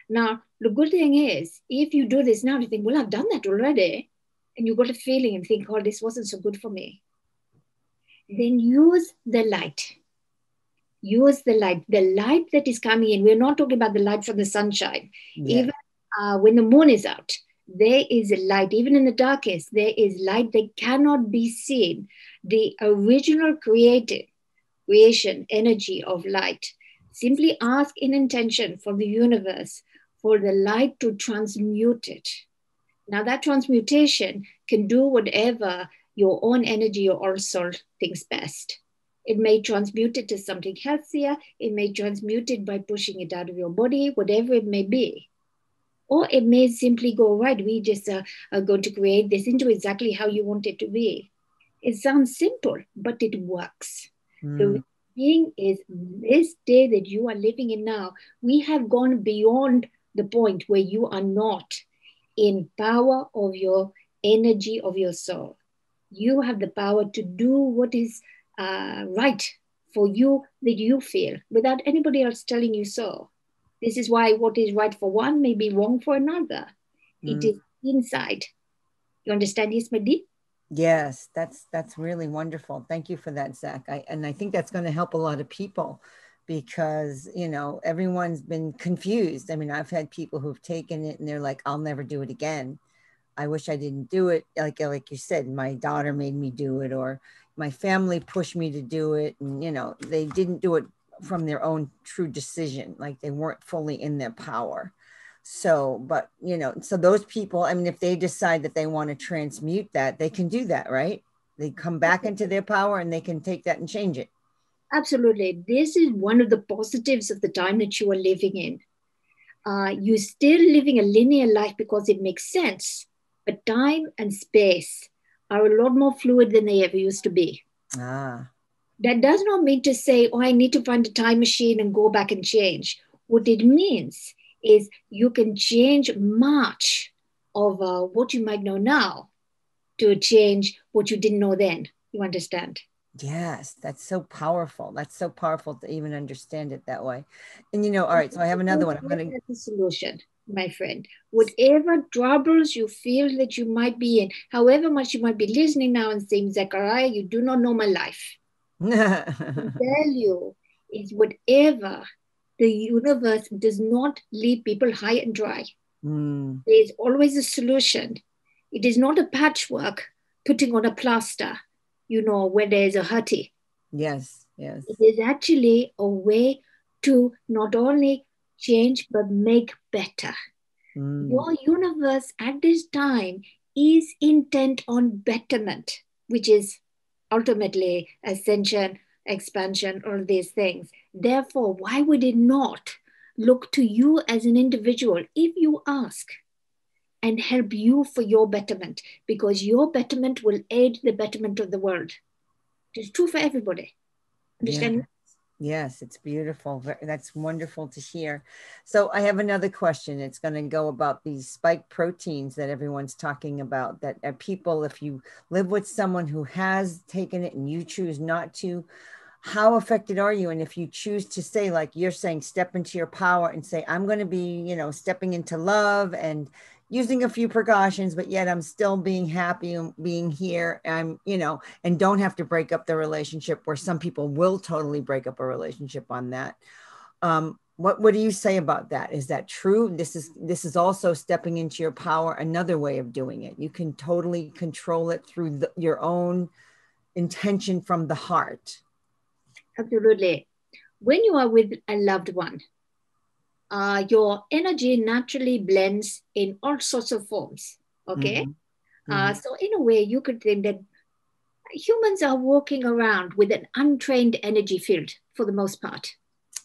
Now, the good thing is, if you do this now, you think, well, I've done that already, and you got a feeling and think, oh, this wasn't so good for me, then use the light. Use the light that is coming in. We're not talking about the light from the sunshine. Yeah. Even when the moon is out, there is a light. Even in the darkest, there is light that cannot be seen. The original creation energy of light. Simply ask in intention from the universe for the light to transmute it. Now that transmutation can do whatever your own energy or own soul thinks best. It may transmute it to something healthier. It may transmute it by pushing it out of your body, whatever it may be. Or it may simply go, right, we just are going to create this into exactly how you want it to be. It sounds simple, but it works. The thing is, this day that you are living in now, we have gone beyond the point where you are not in power of your energy of your soul. You have the power to do what is right for you, that you feel, without anybody else telling you so. This is why what is right for one may be wrong for another. It is inside. You understand, yes, Madi? Yes, that's really wonderful. Thank you for that, Zach. And I think that's going to help a lot of people because, everyone's been confused. I mean, I've had people who've taken it and they're like, I'll never do it again. I wish I didn't do it. Like you said, my daughter made me do it, or my family pushed me to do it. And, they didn't do it from their own true decision. Like they weren't fully in their power. So, but, so those people, I mean, if they decide that they want to transmute that, they can do that, right? They come back into their power and they can take that and change it. Absolutely. This is one of the positives of the time that you are living in. You're still living a linear life because it makes sense, but time and space are a lot more fluid than they ever used to be. Ah, That does not mean to say, oh, I need to find a time machine and go back and change. What it means is you can change much of what you might know now to change what you didn't know then. You understand? yes, that's so powerful. That's so powerful to even understand it that way. And, all right, so I have another one. I'm going to, That's the solution, my friend. Whatever troubles you feel that you might be in, however much you might be listening now and saying, Zachariah, you do not know my life. I tell you, is whatever the universe does not leave people high and dry. Mm, There is always a solution. It is not a patchwork putting on a plaster, where there is a hurty. yes, yes. It is actually a way to not only change but make better. Mm, Your universe at this time is intent on betterment, which is ultimately ascension, expansion, all these things. Therefore, why would it not look to you as an individual if you ask and help you for your betterment? Because your betterment will aid the betterment of the world. It is true for everybody. yeah. Understand? Yes, it's beautiful. That's wonderful to hear. So I have another question. It's going to go about these spike proteins that everyone's talking about, that people, if you live with someone who has taken it and you choose not to, how affected are you? And if you choose to say, like you're saying, step into your power and say, I'm going to be, stepping into love and using a few precautions, but yet I'm still being happy and being here. I'm, and don't have to break up the relationship, where some people will totally break up a relationship on that. What do you say about that? Is that true? This is also stepping into your power, another way of doing it. You can totally control it through your own intention from the heart. Absolutely. When you are with a loved one, your energy naturally blends in all sorts of forms. Okay. Mm-hmm. Mm-hmm. So, in a way, you could think that humans are walking around with an untrained energy field for the most part.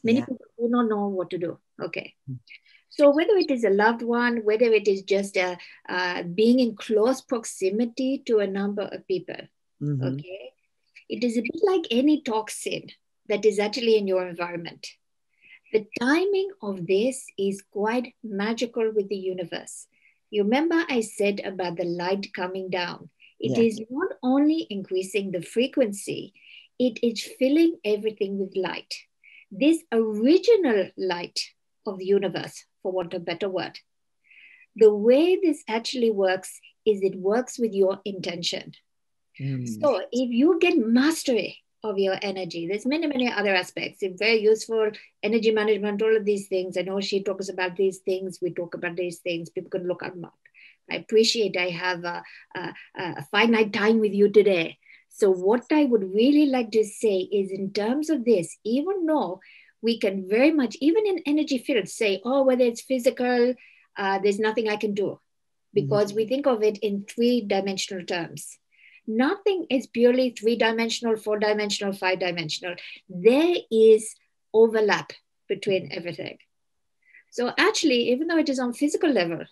Many Yeah. people do not know what to do. Okay. So, whether it is a loved one, whether it is just being in close proximity to a number of people, Mm-hmm. okay, it is a bit like any toxin that is actually in your environment. The timing of this is quite magical with the universe. You remember I said about the light coming down. It Yes. is not only increasing the frequency, it is filling everything with light. This original light of the universe, for want of a better word, the way this actually works is it works with your intention. Mm. So if you get mastery of your energy, there's many, many other aspects. It's very useful, energy management, all of these things. I know she talks about these things. We talk about these things. People can look them up. I appreciate I have a finite time with you today. So what I would really like to say is in terms of this, even though we can very much, even in energy fields, say, oh, whether it's physical, there's nothing I can do. Because we think of it in three-dimensional terms. Nothing is purely three-dimensional, four-dimensional, five-dimensional. There is overlap between everything. So actually, even though it is on physical level,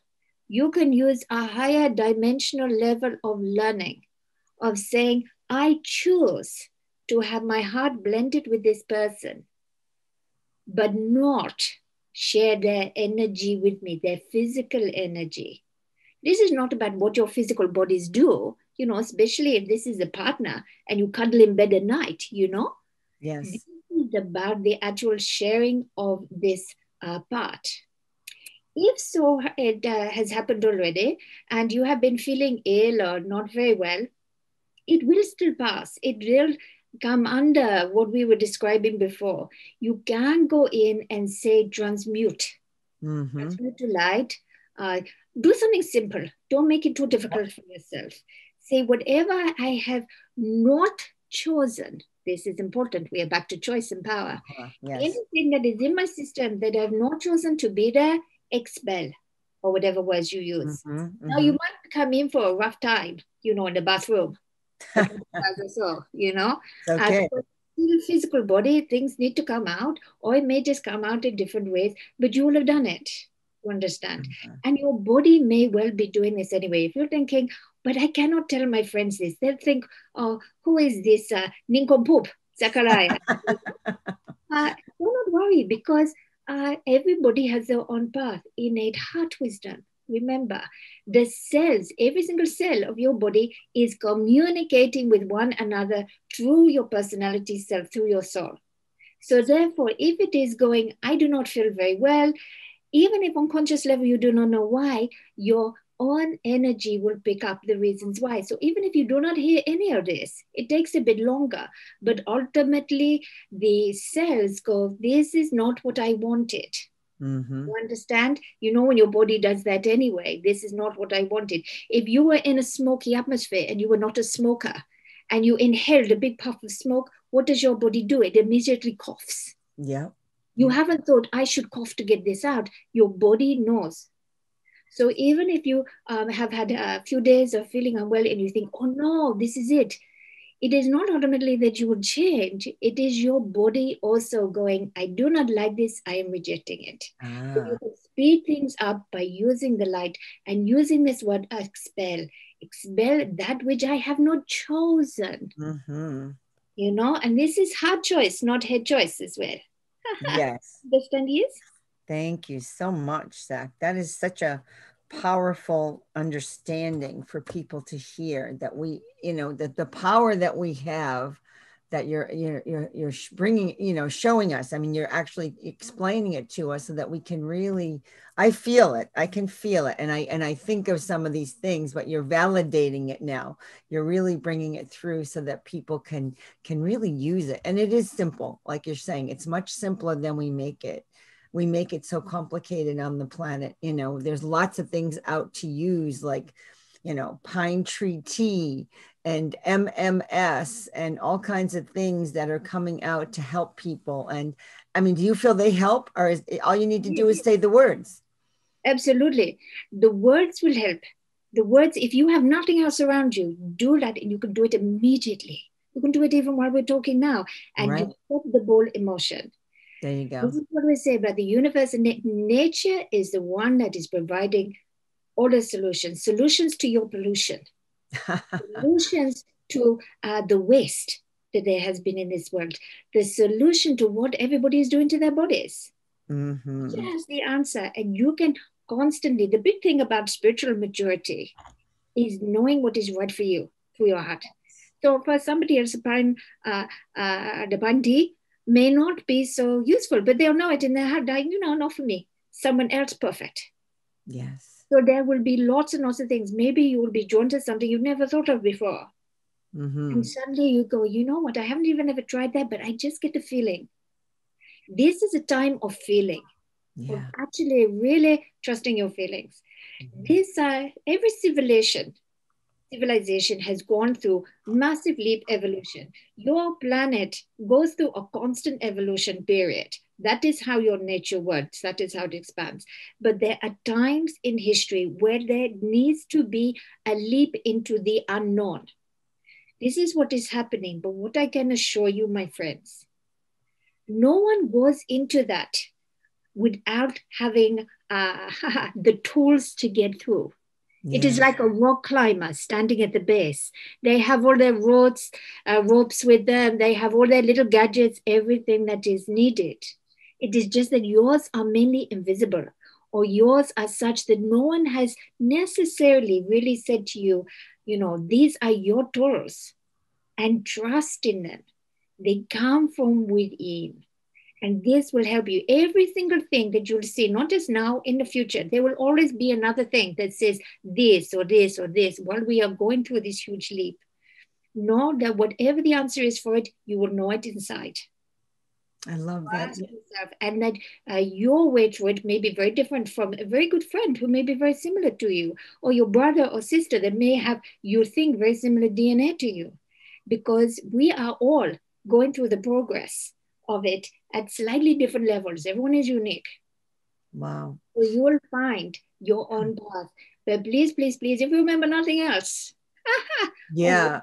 you can use a higher dimensional level of learning, of saying, I choose to have my heart blended with this person, but not share their energy with me, their physical energy. This is not about what your physical bodies do, especially if this is a partner and you cuddle in bed at night, Yes. This is about the actual sharing of this part. If so, it has happened already and you have been feeling ill or not very well, it will still pass. It will come under what we were describing before. You can go in and say transmute. Transmute to light. Uh, do something simple. Don't make it too difficult for yourself. Say, whatever I have not chosen, this is important. We are back to choice and power. Yes. Anything that is in my system that I have not chosen to be there, expel, or whatever words you use. Now, you might come in for a rough time, in the bathroom. So, Okay. the physical body, things need to come out, or it may just come out in different ways, but you will have done it. You understand? And your body may well be doing this anyway. If you're thinking, but I cannot tell my friends this, they'll think, oh, who is this nincompoop, Zachariah? Do not worry, because everybody has their own path, innate heart wisdom. Remember, the cells, every single cell of your body is communicating with one another through your personality self, through your soul. So therefore, if it is going, I do not feel very well, even if on conscious level you do not know why, your own energy will pick up the reasons why. So even if you do not hear any of this, it takes a bit longer, but ultimately the cells go, this is not what I wanted. You understand? When your body does that anyway, this is not what I wanted. If you were in a smoky atmosphere and you were not a smoker and you inhaled a big puff of smoke, what does your body do? It immediately coughs. Yeah. You haven't thought, I should cough to get this out. Your body knows. So even if you have had a few days of feeling unwell and you think, oh no, this is it. It is not ultimately that you would change. It is your body also going, I do not like this. I am rejecting it. So you can speed things up by using the light and using this word expel. Expel that which I have not chosen. And this is hard choice, not head choice as well. Yes. Understand, yes? Thank you so much, Zach. That is such a powerful understanding for people to hear, that we, that the power that we have, that you're bringing, showing us. I mean, you're actually explaining it to us so that we can really, I feel it. I can feel it. And I think of some of these things, but you're validating it now. You're really bringing it through so that people can really use it. And it is simple. Like you're saying, it's much simpler than we make it. We make it so complicated on the planet. There's lots of things out to use, like, pine tree tea and MMS and all kinds of things that are coming out to help people. And I mean, do you feel they help, or is all you need to do is say the words? Absolutely. The words will help. The words, if you have nothing else around you, do that, and you can do it immediately. You can do it even while we're talking now, and you put the ball in motion. There you go. This is what we say about the universe, and nature is the one that is providing all the solutions to your pollution, solutions to the waste that there has been in this world, the solution to what everybody is doing to their bodies. Nature has the answer, and you can constantly, the big thing about spiritual maturity is knowing what is right for you through your heart. So for somebody else, the pine tea may not be so useful, but they'll know it in their heart, not for me. Someone else perfect. Yes. So there will be lots and lots of things. Maybe you will be drawn to something you've never thought of before. And suddenly you go, you know what, I haven't even ever tried that, but I just get a feeling. This is a time of feeling, of actually really trusting your feelings. Every civilization has gone through massive leap evolution. Your planet goes through a constant evolution period. That is how your nature works. That is how it expands. But there are times in history where there needs to be a leap into the unknown. This is what is happening. But what I can assure you, my friends, no one goes into that without having the tools to get through. It is like a rock climber standing at the base. They have all their ropes with them. They have all their little gadgets, everything that is needed. It is just that yours are mainly invisible, or yours are such that no one has necessarily really said to you, these are your tools, and trust in them. They come from within. And this will help you. Every single thing that you'll see, not just now, in the future, there will always be another thing that says this or this or this while we are going through this huge leap. know that whatever the answer is for it, you will know it inside. I love that. Ask yourself, and that your way through it may be very different from a very good friend who may be very similar to you, or your brother or sister that may have, you think, very similar DNA to you, because we are all going through the progress of it at slightly different levels. Everyone is unique. Wow. So you will find your own path. But please, please, please, if you remember nothing else, Yeah.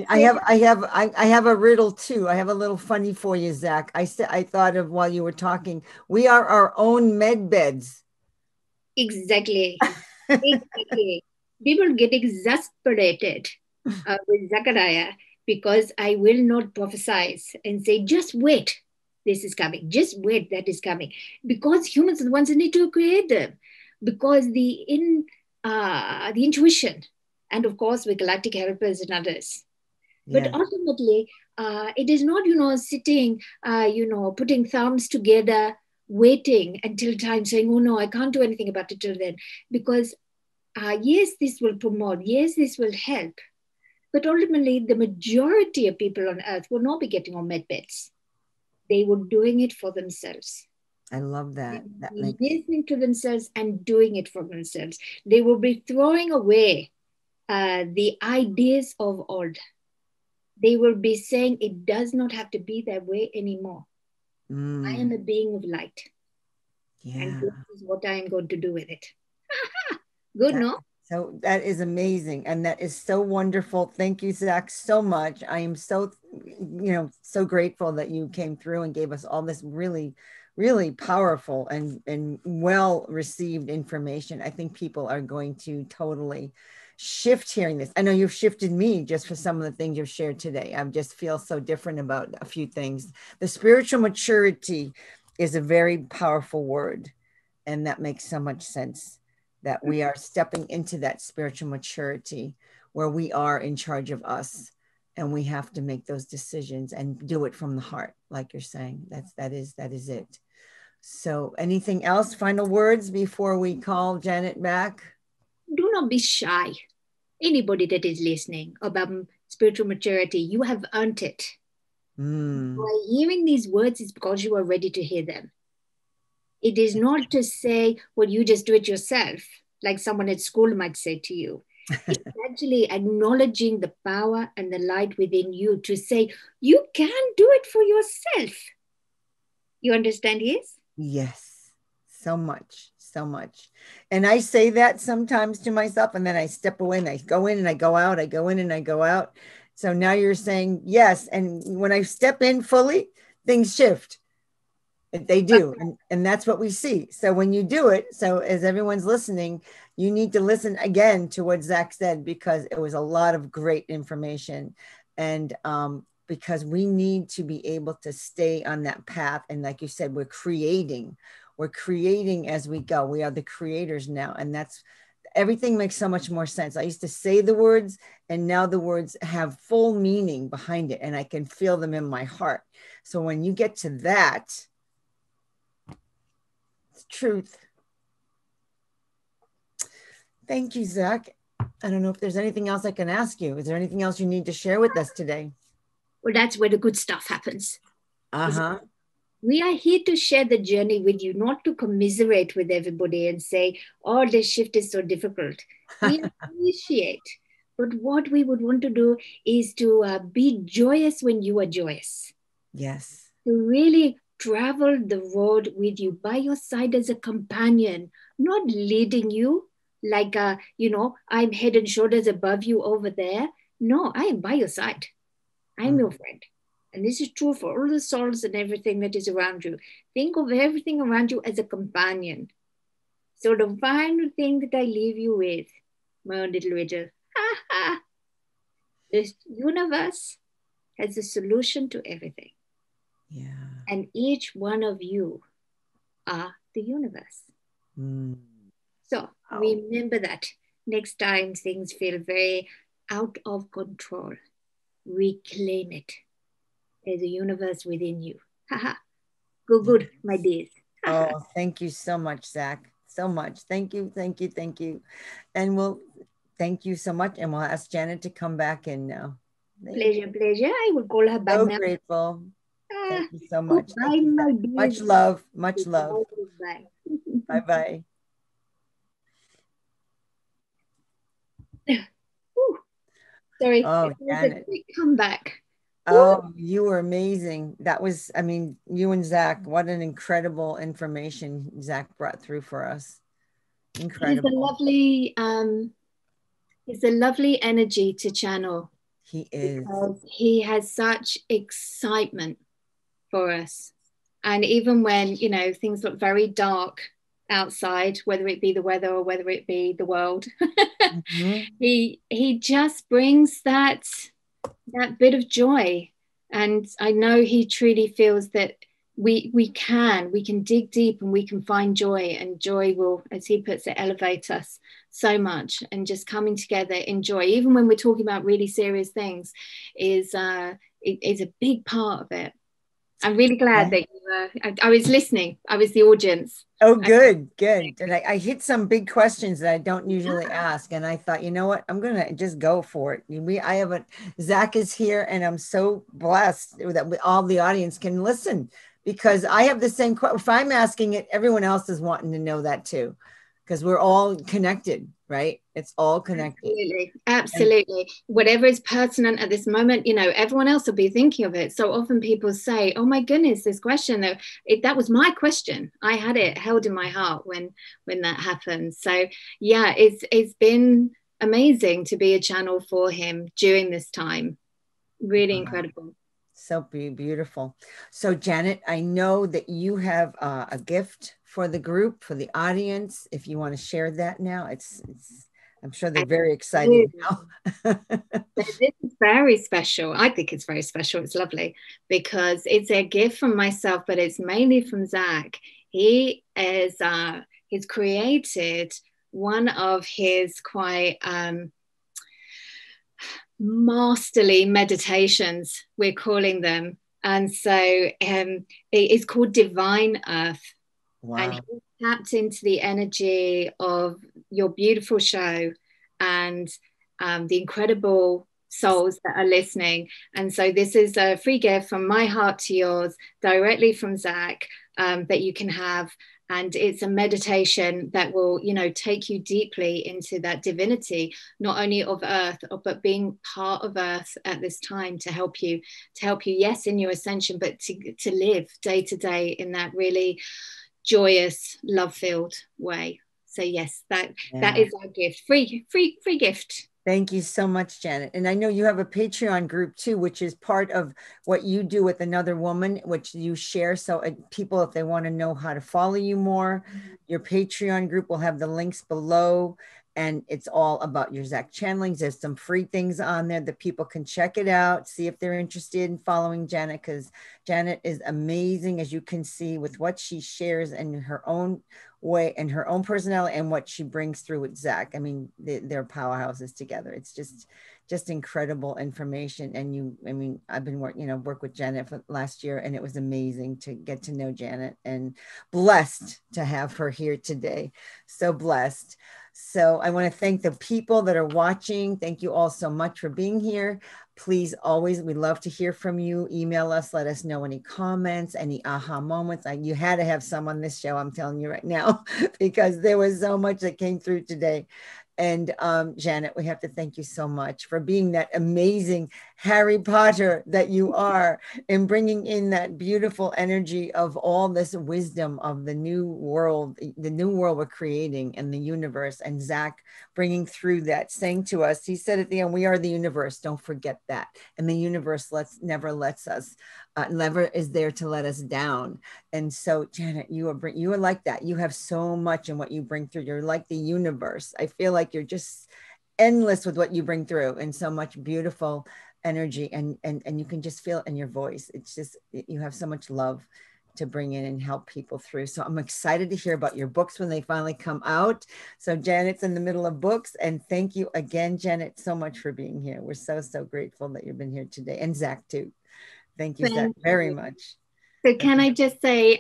I have a riddle too. I have a little funny for you, Zach. I thought of while you were talking. We are our own med beds. exactly, exactly. People get exasperated with Zachariah because I will not prophesy and say, just wait, this is coming. Just wait, that is coming. Because humans are the ones that need to create them. Because the intuition, and of course, with galactic helpers and others. But Yeah. ultimately, it is not, sitting, putting thumbs together, waiting until time, saying, oh no, I can't do anything about it till then. Because yes, this will promote, yes, this will help. But ultimately, the majority of people on earth will not be getting on med beds. They were doing it for themselves. I love They that. will That be makes listening to themselves and doing it for themselves. They will be throwing away the ideas of old. They will be saying it does not have to be that way anymore. I am a being of light, and yeah. this is what I am going to do with it. Good, That, no? so that is amazing. And that is so wonderful. Thank you, Zach, so much. I am so, so grateful that you came through and gave us all this really, really powerful and well received information. I think people are going to totally shift hearing this. I know you've shifted me just for some of the things you've shared today. I just feel so different about a few things. The spiritual maturity is a very powerful word, and that makes so much sense, that we are stepping into that spiritual maturity where we are in charge of us, and we have to make those decisions and do it from the heart, like you're saying. That is it. So anything else, final words before we call Janet back? Do not be shy. Anybody that is listening about spiritual maturity, you have earned it. By hearing these words, it's because you are ready to hear them. It is not to say, well, you just do it yourself, like someone at school might say to you. It's actually acknowledging the power and the light within you to say, you can do it for yourself. You understand, yes? Yes, so much, so much. And I say that sometimes to myself, and then I step away and I go in and I go out, I go in and I go out. So now you're saying yes. And when I step in fully, things shift. They do. And that's what we see. So when you do it, so as everyone's listening, you need to listen again to what Zach said, because it was a lot of great information. And because we need to be able to stay on that path. And like you said, we're creating as we go. We are the creators now. And that's, everything makes so much more sense. I used to say the words, and now the words have full meaning behind it, and I can feel them in my heart. So when you get to that, it's truth. Thank you, Zach. I don't know if there's anything else I can ask you. Is there anything else you need to share with us today? Well, that's where the good stuff happens. Uh-huh. We are here to share the journey with you, not to commiserate with everybody and say, oh, this shift is so difficult. We appreciate. But what we would want to do is to be joyous when you are joyous. Yes. To really travel the road with you by your side as a companion, not leading you like, I'm head and shoulders above you over there. No, I am by your side. I'm your friend. And this is true for all the souls and everything that is around you. Think of everything around you as a companion. So the final thing that I leave you with, my own little riddle, this universe has a solution to everything. Yeah. And each one of you are the universe. So remember that next time things feel very out of control, reclaim it. There's a universe within you. Go good, my dears. Oh, thank you so much, Zach. So much. Thank you, thank you, thank you. And we'll thank you so much. And we'll ask Janet to come back in now. Pleasure, pleasure. I will call her back So now. grateful. Ah, Thank you so much. Thank goodbye, you, my Zach. dear. Much love. Much love. Goodbye, goodbye. Bye bye. Whew, sorry, Oh, it was a Janet. quick comeback. Woo. Oh, you were amazing. That was, I mean, you and Zach, what an incredible information Zach brought through for us. He's a Incredible. lovely, he's a lovely energy to channel He is. because he has such excitement for us. And even when, you know, things look very dark outside, whether it be the weather or whether it be the world, Mhm. he just brings that bit of joy. And I know he truly feels that we can dig deep and we can find joy, and joy will, as he puts it, elevate us so much. And just coming together in joy, even when we're talking about really serious things, is a big part of it. I'm really glad Yeah. that you I was listening. I was the audience. Oh, good, good. And I hit some big questions that I don't usually ask. And I thought, you know what? I'm gonna just go for it. I haven't, Zach is here, and I'm so blessed that all the audience can listen, because I have the same question. If I'm asking it, everyone else is wanting to know that too, because we're all connected, right? It's all connected. Absolutely, And absolutely. Whatever is pertinent at this moment, you know, everyone else will be thinking of it. So often people say, "Oh my goodness, this question though, that was my question. I had it held in my heart when that happened." So yeah, it's been amazing to be a channel for him during this time. Really incredible. so beautiful. So, Janet, I know that you have a gift for the group, for the audience. If you want to share that now, I'm sure they're I very excited do. now. So this is very special. I think it's very special. It's lovely because it's a gift from myself, but it's mainly from Zach. He's created one of his quite masterly meditations, we're calling them. And so it's called Divine Earth. And Wow. he tapped into the energy of your beautiful show and the incredible souls that are listening. And so this is a free gift from my heart to yours, directly from Zach, that you can have. And it's a meditation that will, you know, take you deeply into that divinity, not only of Earth, but being part of Earth at this time to help you, yes, in your ascension, but to live day to day in that really joyous, love-filled way. So yes, that Yeah. is our gift. Free gift. Thank you so much, Janet. And I know you have a Patreon group too, which is part of what you do with another woman, which you share. So people, if they want to know how to follow you more, your Patreon group will have the links below. And it's all about your Zach channelings. There's some free things on there that people can check it out, see if they're interested in following Janet, because Janet is amazing, as you can see, with what she shares in her own way and her own personality and what she brings through with Zach. I mean, they're powerhouses together. It's just incredible information. And I mean, I've been work with Janet for last year, and it was amazing to get to know Janet, and blessed to have her here today. So blessed. So I want to thank the people that are watching. Thank you all so much for being here. Please, always, we love to hear from you. Email us, let us know any comments, any aha moments. You had to have some on this show, I'm telling you right now, because there was so much that came through today. And Janet, we have to thank you so much for being that amazing Harry Potter that you are, and bringing in that beautiful energy of all this wisdom of the new world we're creating, and the universe. And Zach bringing through that, saying to us, he said at the end, we are the universe. Don't forget that. And the universe never lets us, never is there to let us down. And so, Janet, you are like that. You have so much in what you bring through. You're like the universe. I feel like you're just endless with what you bring through, and so much beautiful energy, and you can just feel it in your voice. It's just, you have so much love to bring in and help people through. So I'm excited to hear about your books when they finally come out. So Janet's in the middle of books, and thank you again, Janet, so much for being here. We're so grateful that you've been here today, and Zach too. Thank you, Zach, Thank very you. much. So can I just say,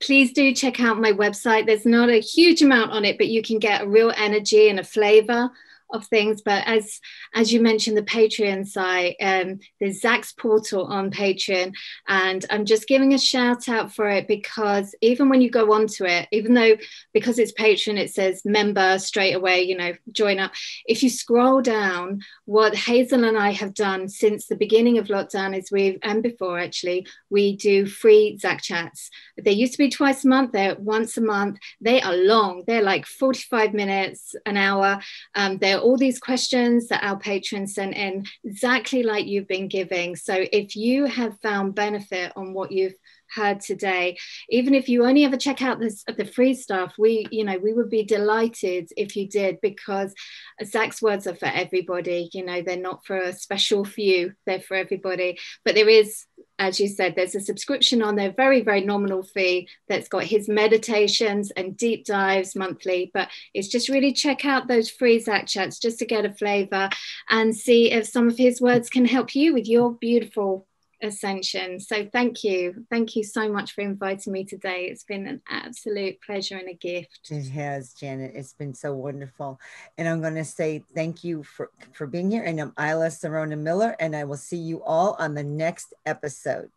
please do check out my website. There's not a huge amount on it, but you can get a real energy and a flavor of things. But as you mentioned, the Patreon site, there's Zach's portal on Patreon, and I'm just giving a shout out for it, because even when you go onto it, even though because it's Patreon, it says member straight away, you know, join up. If you scroll down, what Hazel and I have done since the beginning of lockdown is and before actually, we do free Zach chats. They used to be twice a month, they're once a month. They are long, they're like 45 minutes, an hour. There are all these questions that our patrons sent in, exactly like you've been giving. So if you have found benefit on what you've heard today, even if you only ever check out the free stuff, we would be delighted if you did, because Zach's words are for everybody. You know, they're not for a special few, they're for everybody. But there is, as you said, there's a subscription on there, very, very nominal fee, that's got his meditations and deep dives monthly. But it's just really check out those free Zach chats just to get a flavor and see if some of his words can help you with your beautiful ascension. So thank you so much for inviting me today. It's been an absolute pleasure and a gift. It has, Janet. It's been so wonderful. And I'm going to say thank you for being here. And I'm Isla Serona Miller, and I will see you all on the next episode.